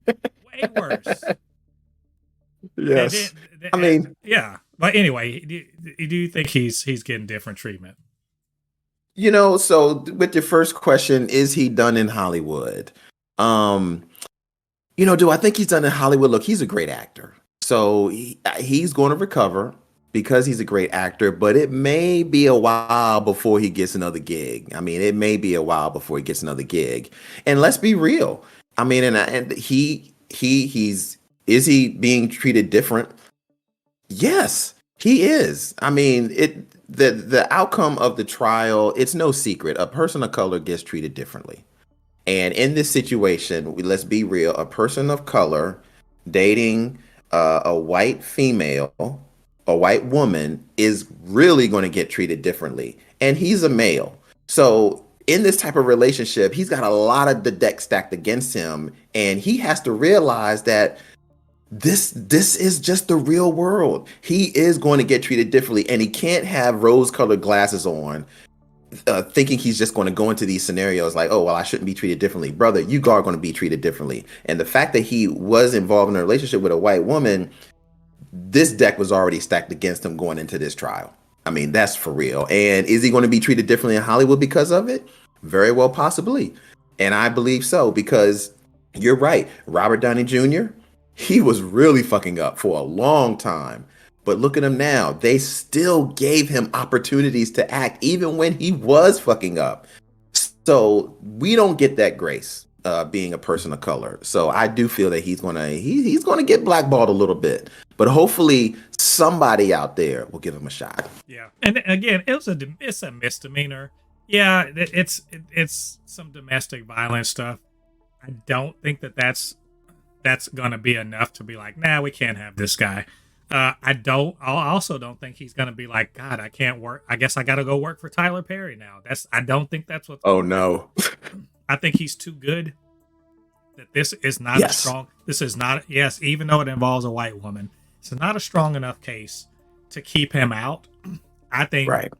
Way worse. Yes. But anyway, do you think he's getting different treatment? So with your first question, is he done in Hollywood? Do I think he's done in Hollywood? Look, he's a great actor. So he's going to recover because he's a great actor, but it may be a while before he gets another gig. I mean, it may be a while before he gets another gig. And let's be real. I mean, and is he being treated different? Yes, he is. I mean, the outcome of the trial, it's no secret. A person of color gets treated differently. And in this situation, let's be real, a person of color dating a white female, a white woman, is really going to get treated differently. And he's a male. So in this type of relationship, he's got a lot of the deck stacked against him. And he has to realize that this is just the real world. He is going to get treated differently, and he can't have rose-colored glasses on, thinking he's just going to go into these scenarios like, oh, well, I shouldn't be treated differently. Brother, you are going to be treated differently. And the fact that he was involved in a relationship with a white woman, this deck was already stacked against him going into this trial. I mean, that's for real. And is he going to be treated differently in Hollywood because of it? Very well, possibly. And I believe so, because you're right. Robert Downey Jr., he was really fucking up for a long time. But look at him now. They still gave him opportunities to act even when he was fucking up. So we don't get that grace being a person of color. So I do feel that he's gonna get blackballed a little bit. But hopefully somebody out there will give him a shot. Yeah. And again, it's a misdemeanor. Yeah, it's some domestic violence stuff. I don't think that's gonna be enough to be like, nah, we can't have this guy. I also don't think he's gonna be like, God, I can't work. I guess I got to go work for Tyler Perry now. I don't think that's what's Oh going to happen. no. I think he's too good. That this is not a Yes. strong. This is not. Yes, even though it involves a white woman, it's not a strong enough case to keep him out. I think Right.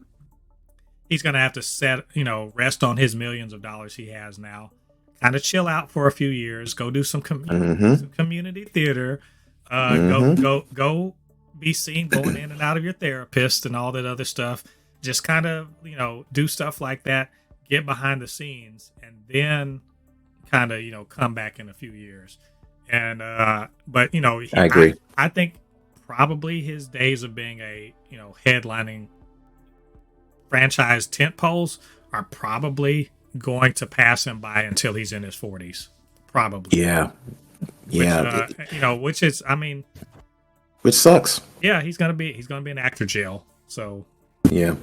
he's gonna have to rest on his millions of dollars he has now. Kind of chill out for a few years. Go do some Mm-hmm. community theater. Go Mm-hmm. go go be seen going in and out of your therapist and all that other stuff. Just kind of do stuff like that. Get behind the scenes and then kind of come back in a few years. And but I agree. I think probably his days of being a headlining franchise tent poles are probably going to pass him by until he's in his 40s, probably. Yeah. Yeah. Which is, I mean, Which sucks. yeah, he's gonna be in actor jail. So, Yeah.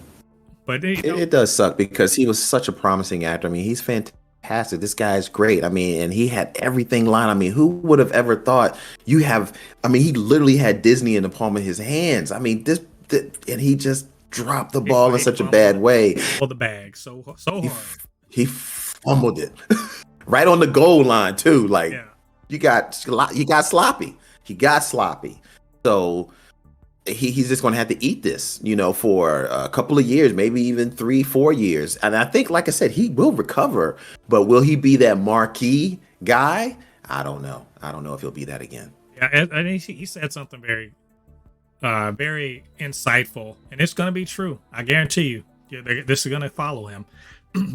but It does suck because he was such a promising actor. I mean, he's fantastic. This guy is great. I mean, and he had everything lined. I mean, who would have ever thought I mean, he literally had Disney in the palm of his hands. I mean, and he just dropped the ball in such a bad way. Pull the bag so hard. He fumbled it right on the goal line too. Like Yeah. you got sloppy. He got sloppy. So he's just going to have to eat this, for a couple of years, maybe even 3-4 years. And I think, like I said, he will recover, but will he be that marquee guy? I don't know. I don't know if he'll be that again. Yeah, and he said something very, very insightful, and it's going to be true. I guarantee you. This is going to follow him.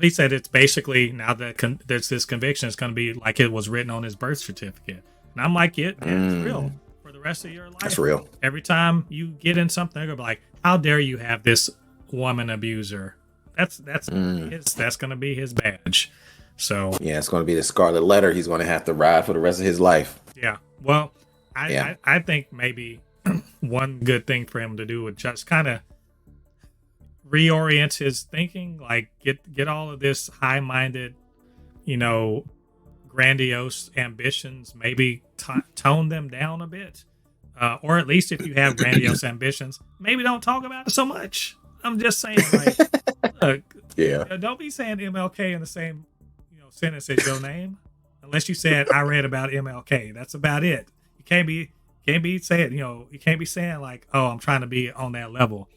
He said it's basically now that there's this conviction, it's going to be like it was written on his birth certificate. And I'm like, it's real for the rest of your life. That's real. Every time you get in something, they're going to be like, how dare you have this woman abuser? That's going to be his badge. So yeah, it's going to be the scarlet letter he's going to have to ride for the rest of his life. Yeah. Well, I think maybe one good thing for him to do would just kind of reorient his thinking, like get all of this high-minded, grandiose ambitions, maybe tone them down a bit, or at least if you have grandiose ambitions, maybe don't talk about it so much. I'm just saying, like, look, don't be saying MLK in the same sentence as your name, unless you said I read about MLK. That's about it. You can't be saying you can't be saying like, oh, I'm trying to be on that level.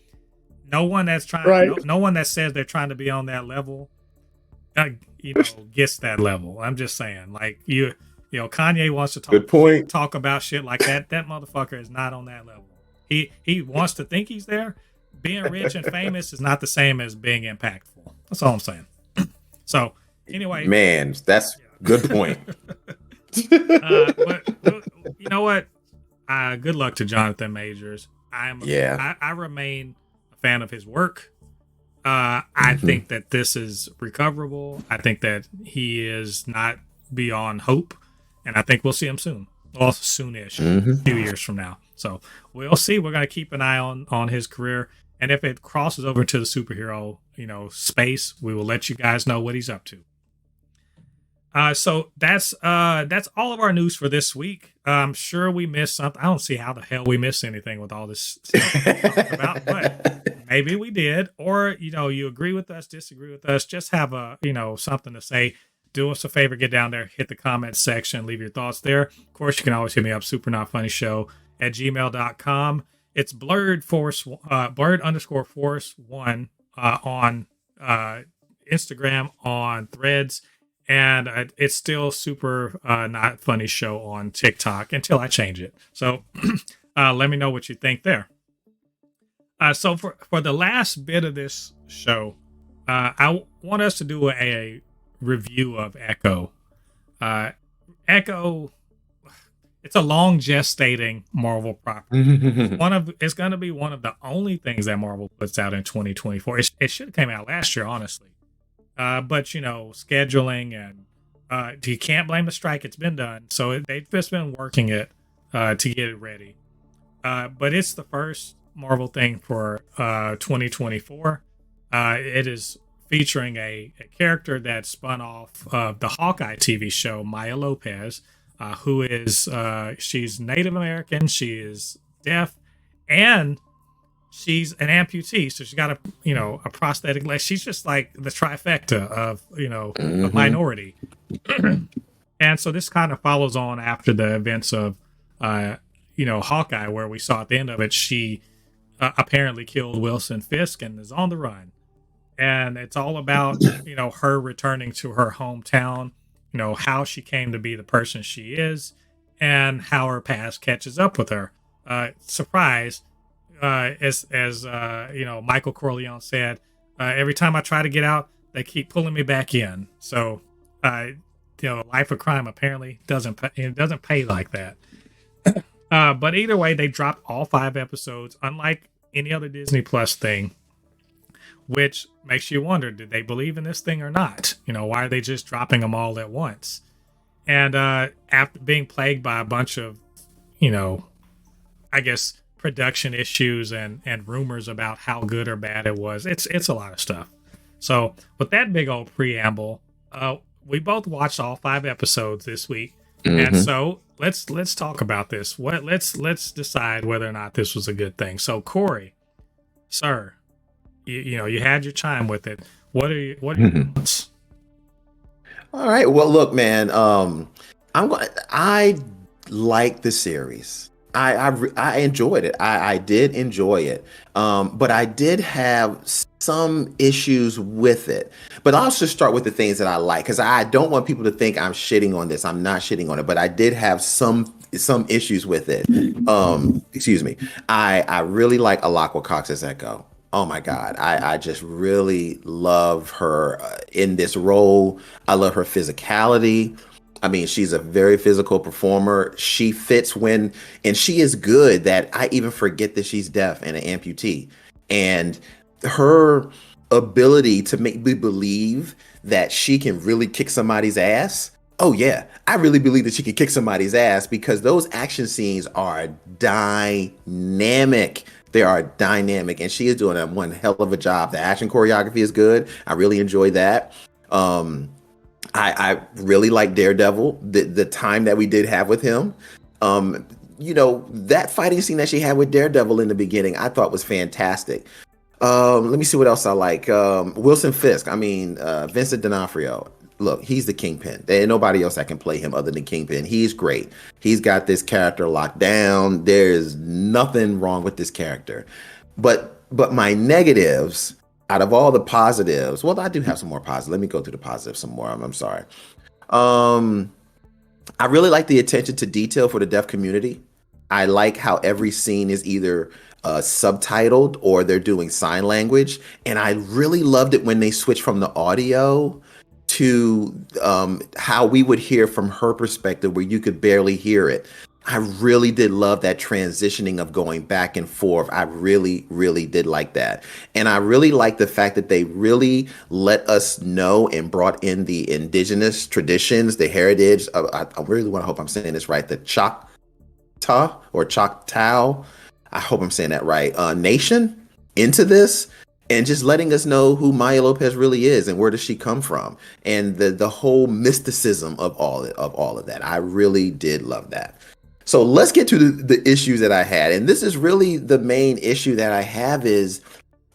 No one that's trying, no one that says they're trying to be on that level, gets that level. I'm just saying, like Kanye wants to talk about shit like that. That motherfucker is not on that level. He wants to think he's there. Being rich and famous is not the same as being impactful. That's all I'm saying. So anyway, man, that's good point. But you know what? Good luck to Jonathan Majors. I remain a fan of his work. I think that this is recoverable. I think that he is not beyond hope, and I think we'll see him soon. Well, soonish, a few years from now. So we'll see. We're going to keep an eye on his career, and if it crosses over to the superhero, space, we will let you guys know what he's up to. So that's all of our news for this week. I'm sure we missed something. I don't see how the hell we missed anything with all this stuff we're talking about, but maybe we did. Or, you agree with us, disagree with us, just have something to say. Do us a favor, get down there, hit the comments section, leave your thoughts there. Of course, you can always hit me up, supernotfunnyshow@gmail.com. It's blurred_force1 on Instagram, on Threads. And it's still super not funny show on TikTok until I change it. So let me know what you think there. So for the last bit of this show, I want us to do a review of Echo. Echo, it's a long gestating Marvel property. It's going to be one of the only things that Marvel puts out in 2024. It should have came out last year, honestly. But scheduling and you can't blame the strike. It's been done, so they've just been working it to get it ready. But it's the first Marvel thing for 2024. It is featuring a character that spun off of the Hawkeye TV show, Maya Lopez, who is she's Native American, she is deaf, and she's an amputee, so she's got a prosthetic leg. She's just like the trifecta of a minority. And so this kind of follows on after the events of Hawkeye, where we saw at the end of it, she apparently killed Wilson Fisk and is on the run. And it's all about her returning to her hometown, how she came to be the person she is, and how her past catches up with her. Surprise, as Michael Corleone said, every time I try to get out, they keep pulling me back in. So, life of crime apparently doesn't pay like that. But either way, they dropped all 5 episodes, unlike any other Disney Plus thing, which makes you wonder, did they believe in this thing or not? Why are they just dropping them all at once? And after being plagued by a bunch of, I guess, production issues and rumors about how good or bad it was, it's a lot of stuff. So with that big old preamble, we both watched all 5 episodes this week. And so let's talk about this. Let's decide whether or not this was a good thing. So Corey, sir, you had your time with it. What are your thoughts? All right. Well, look, man. I like the series. I enjoyed it. I did enjoy it. But I did have some issues with it. But I'll just start with the things that I like, because I don't want people to think I'm shitting on this. I'm not shitting on it, but I did have some issues with it. Excuse me. I really like Alaqua Cox as Echo. Oh my God. I just really love her in this role. I love her physicality. I mean, she's a very physical performer. She fits and she is good that I even forget that she's deaf and an amputee. And her ability to make me believe that she can really kick somebody's ass. Oh yeah, I really believe that she can kick somebody's ass, because those action scenes are dynamic. They are dynamic, and she is doing one hell of a job. The action choreography is good. I really enjoy that. I really like Daredevil. The time that we did have with him. That fighting scene that she had with Daredevil in the beginning, I thought was fantastic. Let me see what else I like. Wilson Fisk. I mean, Vincent D'Onofrio. Look, he's the Kingpin. There ain't nobody else that can play him other than Kingpin. He's great. He's got this character locked down. There's nothing wrong with this character. But my negatives, out of all the positives, well, I do have some more positives. Let me go through the positives some more. I'm sorry. I really like the attention to detail for the deaf community. I like how every scene is either subtitled or they're doing sign language. And I really loved it when they switched from the audio to how we would hear from her perspective, where you could barely hear it. I really did love that transitioning of going back and forth. I really, really did like that. And I really like the fact that they really let us know and brought in the indigenous traditions, the heritage of, I really want to hope I'm saying this right, the Choctaw or Choctaw, I hope I'm saying that right, nation into this. And just letting us know who Maya Lopez really is and where does she come from, and the whole mysticism of all of that. I really did love that. So let's get to the issues that I had, and this is really the main issue that I have, is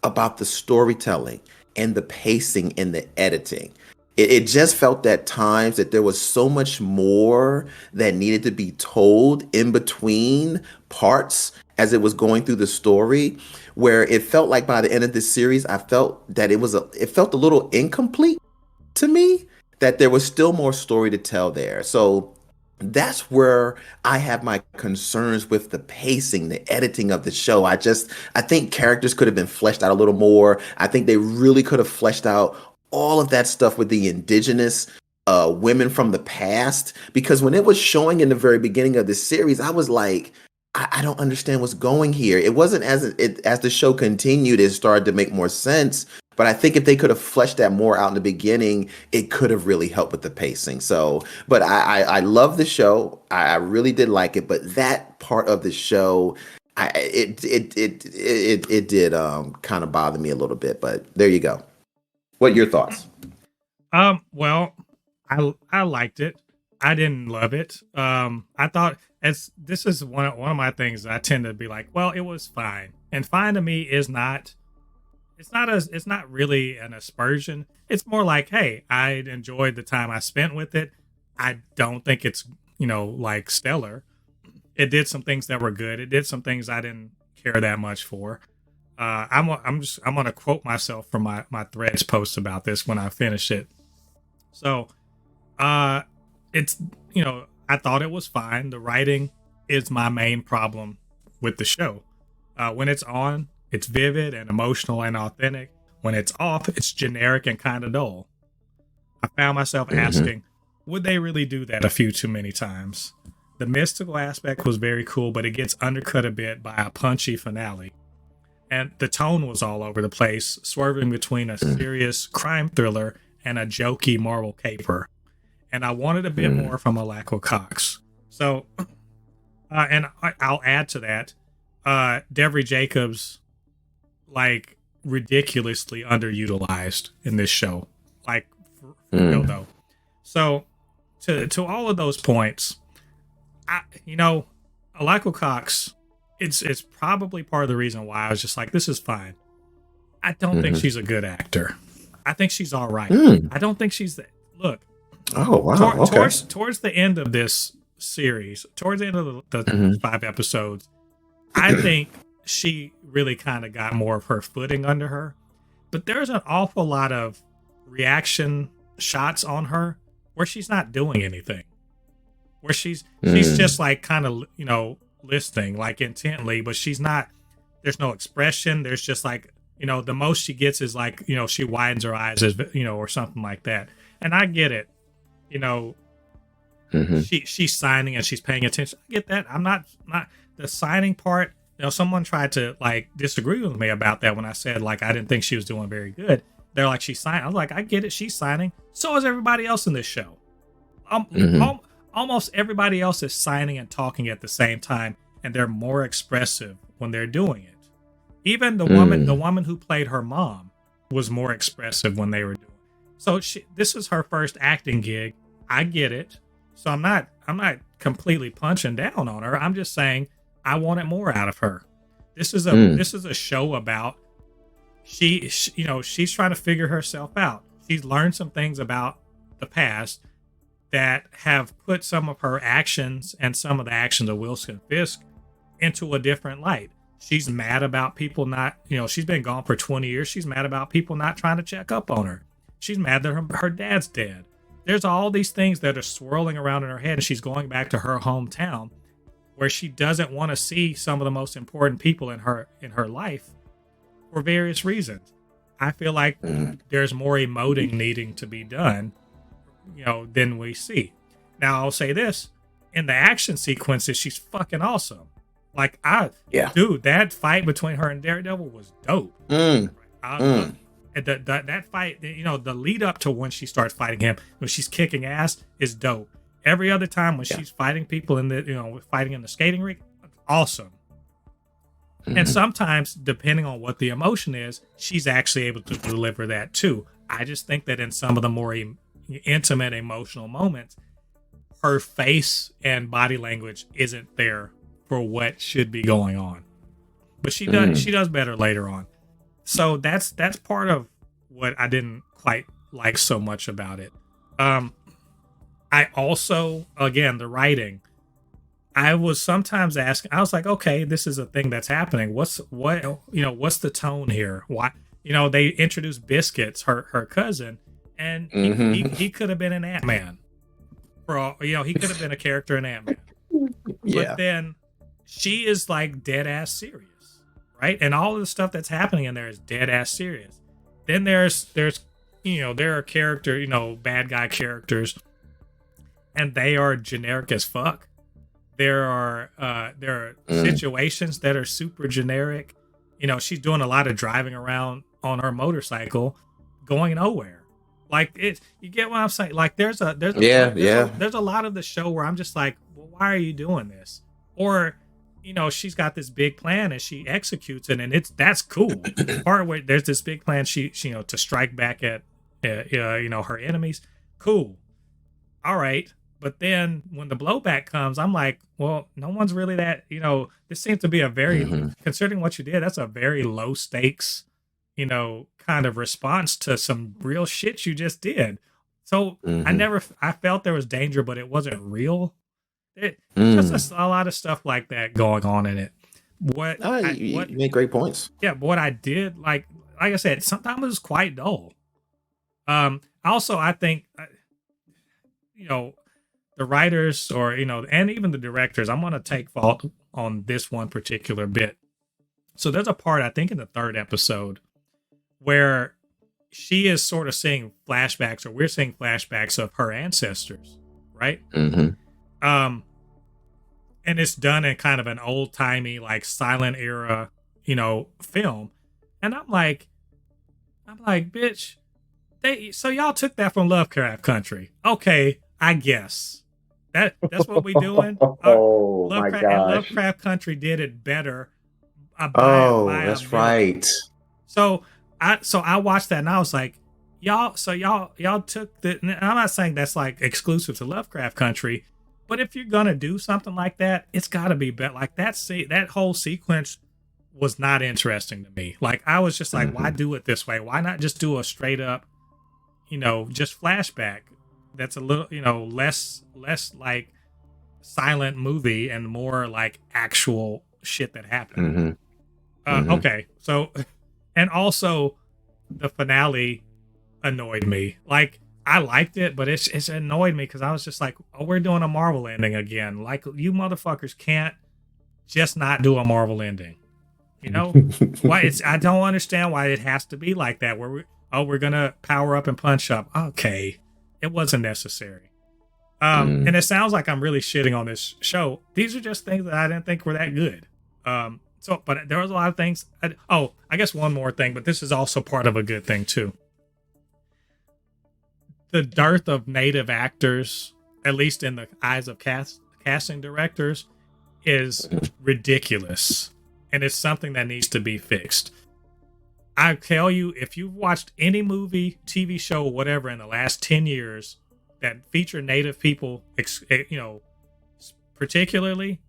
about the storytelling and the pacing and the editing. It just felt at times that there was so much more that needed to be told in between parts as it was going through the story, where it felt like by the end of this series, I felt that it felt a little incomplete to me, that there was still more story to tell there. So that's where I have my concerns with the pacing, the editing of the show. I think characters could have been fleshed out a little more. I think they really could have fleshed out all of that stuff with the indigenous women from the past, because when it was showing in the very beginning of this series, I was like, I don't understand what's going here. It wasn't as the show continued, it started to make more sense. But I think if they could have fleshed that more out in the beginning, it could have really helped with the pacing. So, but I love the show. I really did like it. But that part of the show, it did kind of bother me a little bit. But there you go. What are your thoughts? Well, I liked it. I didn't love it. I thought this is one of my things that I tend to be like, well, it was fine. And fine to me is not it's not really an aspersion. It's more like, hey, I enjoyed the time I spent with it. I don't think it's, like stellar. It did some things that were good. It did some things I didn't care that much for. I'm gonna quote myself from my Threads post about this when I finish it. So, it's I thought it was fine. The writing is my main problem with the show. When it's on, it's vivid and emotional and authentic. When it's off, it's generic and kind of dull. I found myself asking, would they really do that a few too many times? The mystical aspect was very cool, but it gets undercut a bit by a punchy finale. And the tone was all over the place, swerving between a serious crime thriller and a jokey Marvel caper. And I wanted a bit more from Alakwa Cox. So, and I'll add to that, Devery Jacobs, like, ridiculously underutilized in this show. Like, for real though. So, to all of those points, Alakwa Cox, it's probably part of the reason why I was just like, this is fine. I don't think she's a good actor. I think she's all right. I don't think she's look. Oh wow! Okay. Towards the end of this series, towards the end of the 5 episodes, I think she really kind of got more of her footing under her. But there's an awful lot of reaction shots on her where she's not doing anything, where she's just like kind of listening like intently, but she's not. There's no expression. There's just like the most she gets is like she widens her eyes as or something like that. And I get it. She's signing and she's paying attention. I get that. I'm not the signing part. Someone tried to like disagree with me about that when I said like I didn't think she was doing very good. They're like, she's signing. I was like, I get it. She's signing. So is everybody else in this show. Almost everybody else is signing and talking at the same time, and they're more expressive when they're doing it. Even the woman who played her mom was more expressive when they were doing it. So this is her first acting gig. I get it. So I'm not completely punching down on her. I'm just saying I wanted more out of her. This is a show about she's trying to figure herself out. She's learned some things about the past that have put some of her actions and some of the actions of Wilson Fisk into a different light. She's mad about people not, she's been gone for 20 years. She's mad about people not trying to check up on her. She's mad that her dad's dead. There's all these things that are swirling around in her head, and she's going back to her hometown where she doesn't want to see some of the most important people in her life for various reasons. I feel like there's more emoting needing to be done, than we see. Now, I'll say this. In the action sequences, she's fucking awesome. Like, dude, that fight between her and Daredevil was dope. That fight, the lead up to when she starts fighting him, when she's kicking ass, is dope. Every other time when she's fighting people fighting in the skating rink, awesome. And sometimes, depending on what the emotion is, she's actually able to deliver that too. I just think that in some of the more intimate emotional moments, her face and body language isn't there for what should be going on. But she does better later on. So that's part of what I didn't quite like so much about it. I also, again, the writing, I was sometimes asking, I was like, okay, this is a thing that's happening. What's the tone here? Why, they introduced Biscuits, her cousin, and he could have been an Ant-Man. He could have been a character in Ant-Man. Yeah. But then she is like dead ass serious. Right? And all of the stuff that's happening in there is dead ass serious. Then there's there are bad guy characters, and they are generic as fuck. There are situations that are super generic. She's doing a lot of driving around on her motorcycle, going nowhere. Like you get what I'm saying? Like there's a lot of the show where I'm just like, well, why are you doing this? Or she's got this big plan and she executes it, and that's cool. Part where there's this big plan, she to strike back at her enemies. Cool. All right. But then when the blowback comes, I'm like, well, no one's really that, this seems to be a very, considering what you did, that's a very low stakes, kind of response to some real shit you just did. So I felt there was danger, but it wasn't real. Just a lot of stuff like that going on in it. You make great points. Yeah, but what I did, like I said, sometimes it was quite dull. Also, I think, the writers or, and even the directors, I'm going to take fault on this one particular bit. So there's a part, I think in the third episode, where she is sort of seeing flashbacks, or we're seeing flashbacks of her ancestors, right? And it's done in kind of an old timey, like silent era, film. And I'm like, bitch, so y'all took that from Lovecraft Country. Okay, I guess. That's what we doing. My gosh. And Lovecraft Country did it better. That's right. So I watched that and I was like, y'all took the, and I'm not saying that's like exclusive to Lovecraft Country, but if you're gonna do something like that, it's gotta be better. Like that whole sequence was not interesting to me. Like I was just like, why do it this way? Why not just do a straight up, just flashback? That's a little, less like silent movie and more like actual shit that happened. Okay, so, and also the finale annoyed me. Like I liked it, but it's annoyed me because I was just like, oh, we're doing a Marvel ending again. Like you motherfuckers can't just not do a Marvel ending. Why I don't understand why it has to be like that. Where we're gonna power up and punch up. Okay, it wasn't necessary. And it sounds like I'm really shitting on this show. These are just things that I didn't think were that good. But there was a lot of things. I guess one more thing, but this is also part of a good thing too. The dearth of native actors, at least in the eyes of casting directors, is ridiculous. And it's something that needs to be fixed. I tell you, if you've watched any movie, TV show, whatever in the last 10 years that feature native people, particularly,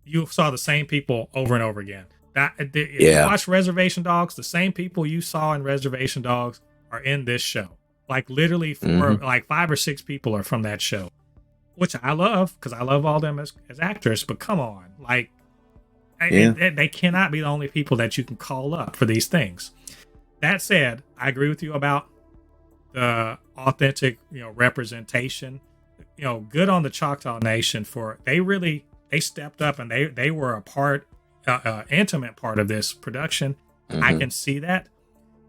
you saw the same people over and over again. If you watch Reservation Dogs, the same people you saw in Reservation Dogs are in this show. Like literally like 5 or 6 people are from that show, which I love because I love all them as actors. But come on, like they cannot be the only people that you can call up for these things. That said, I agree with you about the authentic, representation. Good on the Choctaw Nation for they stepped up and they were a part, intimate part of this production. I can see that.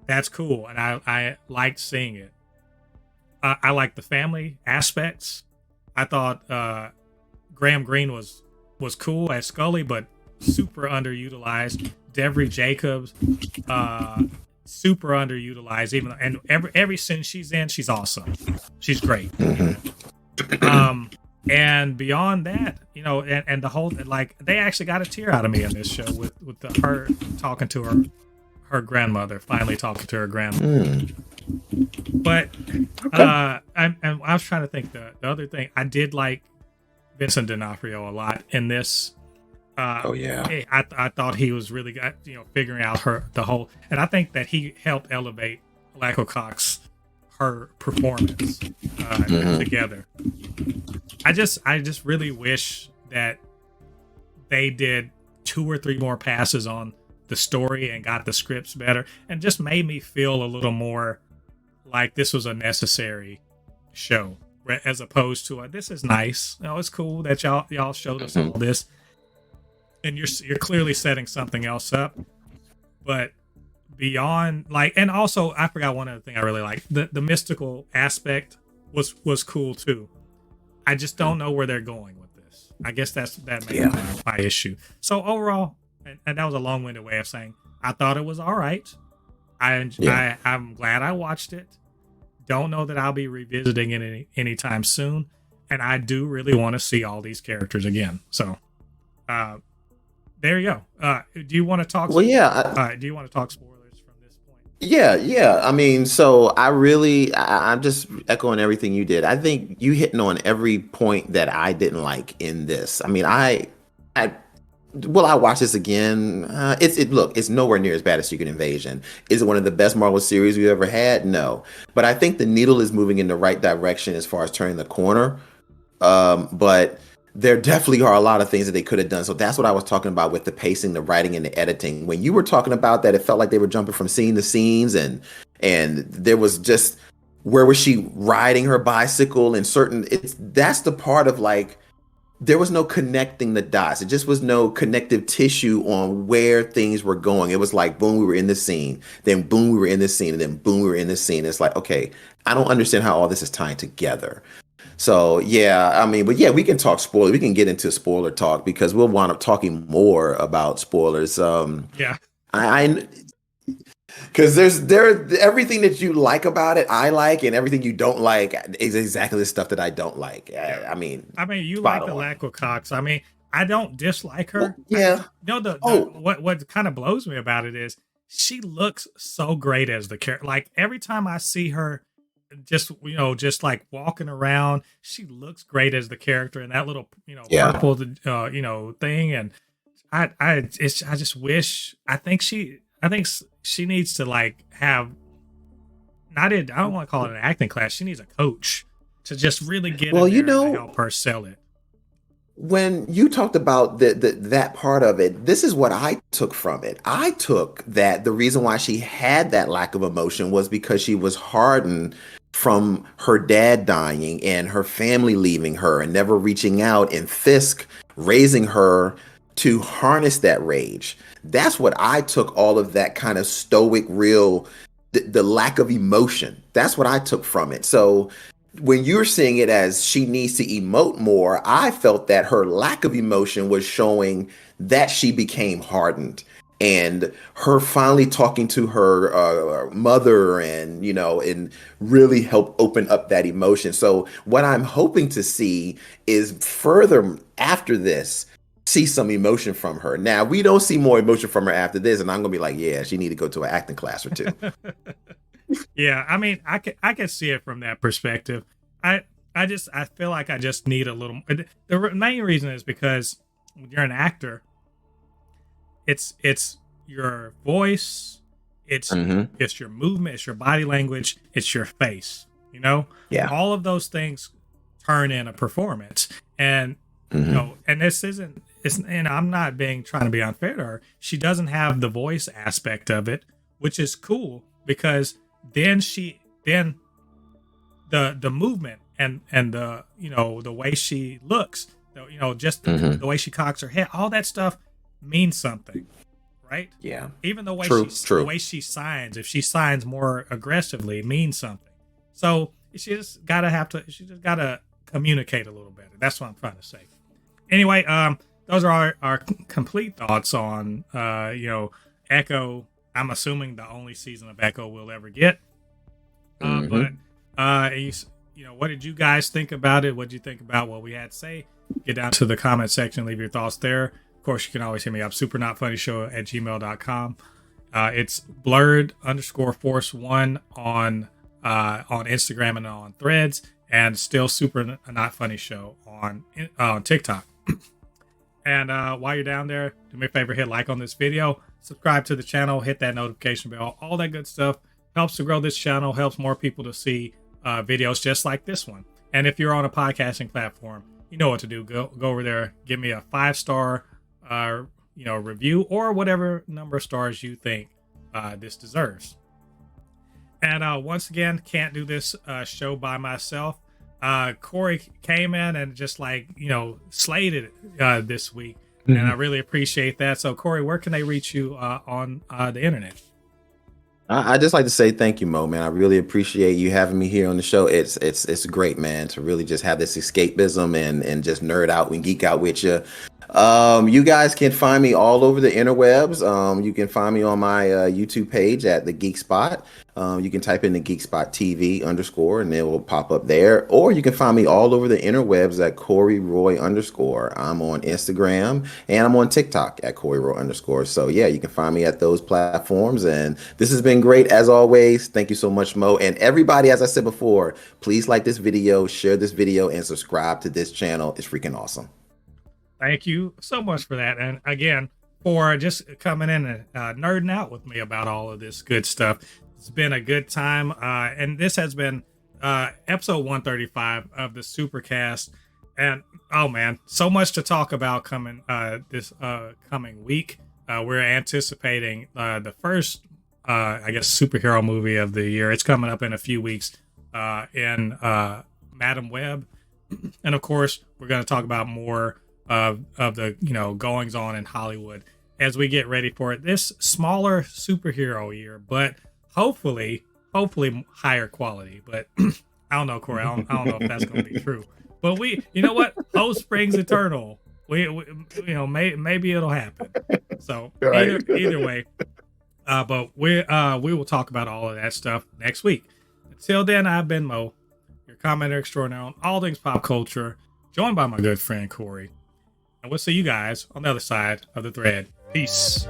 That's cool, and I liked seeing it. I like the family aspects. I thought Graham Greene was cool as Scully, but super underutilized. Devery Jacobs, super underutilized. And every scene she's in, she's awesome. She's great. And beyond that, and the whole, like, they actually got a tear out of me in this show with her talking to her grandmother, finally talking to her grandmother. But I was trying to think the other thing. I did like Vincent D'Onofrio a lot in this. I thought he was really good, figuring out the whole, and I think that he helped elevate Alako Cox, her performance together. I just really wish that they did 2 or 3 more passes on the story and got the scripts better, and just made me feel a little more like this was a necessary show, as opposed to this is nice. It's cool that y'all showed us all this, and you're clearly setting something else up. But beyond, like, and also I forgot one other thing I really liked. The mystical aspect was cool too. I just don't know where they're going with this. I guess that may be my issue. So overall, and that was a long-winded way of saying I thought it was all right. I'm glad I watched it. Don't know that I'll be revisiting it anytime soon, and I do really want to see all these characters again. So, there you go. Do you want to talk? Well, yeah. Do you want to talk spoilers from this point Yeah. I mean, so I'm just echoing everything you did. I think you hitting on every point that I didn't like in this. I mean, I will I watch this again? Look, it's nowhere near as bad as Secret Invasion. Is it one of the best Marvel series we've ever had? No, but I think the needle is moving in the right direction as far as turning the corner. But there definitely are a lot of things that they could have done. So that's what I was talking about with the pacing, the writing, and the editing. When you were talking about that, it felt like they were jumping from scene to scenes, and there was just where was she riding her bicycle and certain. That's the part of like there was no connecting the dots. It just was no connective tissue on where things were going. It was like boom, we were in this scene, then boom, we were in this scene, and then boom, we were in this scene. It's like okay, I don't understand how all this is tying together. So yeah, I mean, but yeah, we can talk spoiler. We can get into spoiler talk because we'll wind up talking more about spoilers. Yeah. I because everything that you like about it, I like, and everything you don't like is exactly the stuff that I don't like. I mean, you like spot the on. lack of Cox. I mean, I don't dislike her. Yeah. What kind of blows me about it is she looks so great as the character. Like every time I see her, just like walking around, she looks great as the character and that little Yeah. purple thing. And I just wish I think she needs to like have not in I don't want to call it an acting class. She needs a coach to just really get Well, in there and help her sell it. when you talked about that part of it, this is what I took from it. I took that the reason why she had that lack of emotion was because she was hardened from her dad dying and her family leaving her and never reaching out, and Fisk raising her to harness that rage. That's what I took all of that kind of stoic, real, the lack of emotion. That's what I took from it. So when you're seeing it as she needs to emote more, I felt that her lack of emotion was showing that she became hardened, and her finally talking to her mother and really help open up that emotion. So what I'm hoping to see is further after this, see some emotion from her. Now we don't see more emotion from her after this, and I'm gonna be like, yeah, she need to go to an acting class or two. Yeah, I mean, I can see it from that perspective. I feel like I just need a little. The main reason is because when you're an actor, it's your voice, it's your movement, it's your body language, it's your face. Yeah. All of those things turn in a performance, and and this isn't. And I'm not trying to be unfair to her. She doesn't have the voice aspect of it, which is cool because then the movement and the the way she looks, just the way she cocks her head, all that stuff means something, right? Yeah. Even the way True. the way she signs, if she signs more aggressively, means something. So she just gotta communicate a little better. That's what I'm trying to say. Anyway, those are our complete thoughts on Echo. I'm assuming the only season of Echo we'll ever get. But what did you guys think about it? What did you think about what we had to say? Get down to the comment section, leave your thoughts there. Of course, you can always hit me up, superNotFunnyShow@gmail.com. It's blurred_force1 on Instagram and on Threads, and still Super Not Funny Show on TikTok. And while you're down there, do me a favor, hit like on this video, subscribe to the channel, hit that notification bell, all that good stuff. Helps to grow this channel, helps more people to see videos just like this one. And if you're on a podcasting platform, you know what to do. Go over there, give me a 5-star review or whatever number of stars you think this deserves. And once again, can't do this show by myself. Corey came in and just slayed it this week, and I really appreciate that. So Corey, where can they reach you on the internet? I just like to say thank you, Mo, man. I really appreciate you having me here on the show. It's great, man, to really just have this escapism and just nerd out and geek out with you. You guys can find me all over the interwebs. You can find me on my YouTube page at the Geek Spot. You can type in the Geek Spot TV _ and it will pop up there. Or you can find me all over the interwebs at Corey Roy _ I'm on Instagram and I'm on TikTok at Corey Roy _ So yeah, you can find me at those platforms. And this has been great as always. Thank you so much, Mo. And everybody, as I said before, please like this video, share this video, and subscribe to this channel. It's freaking awesome. Thank you so much for that. And again, for just coming in and nerding out with me about all of this good stuff. It's been a good time. And this has been episode 135 of the Supercast. And oh man, so much to talk about coming this coming week. We're anticipating the first, I guess, superhero movie of the year. It's coming up in a few weeks in Madam Web. And of course, we're going to talk about more of the goings on in Hollywood as we get ready for this smaller superhero year, but hopefully higher quality. But I don't know, Corey. I don't know if that's going to be true. But you know what? Hope springs eternal. We maybe it'll happen. So either way, but we will talk about all of that stuff next week. Until then, I've been Mo, your commenter extraordinaire on all things pop culture, joined by my good friend Corey. And we'll see you guys on the other side of the thread. Peace.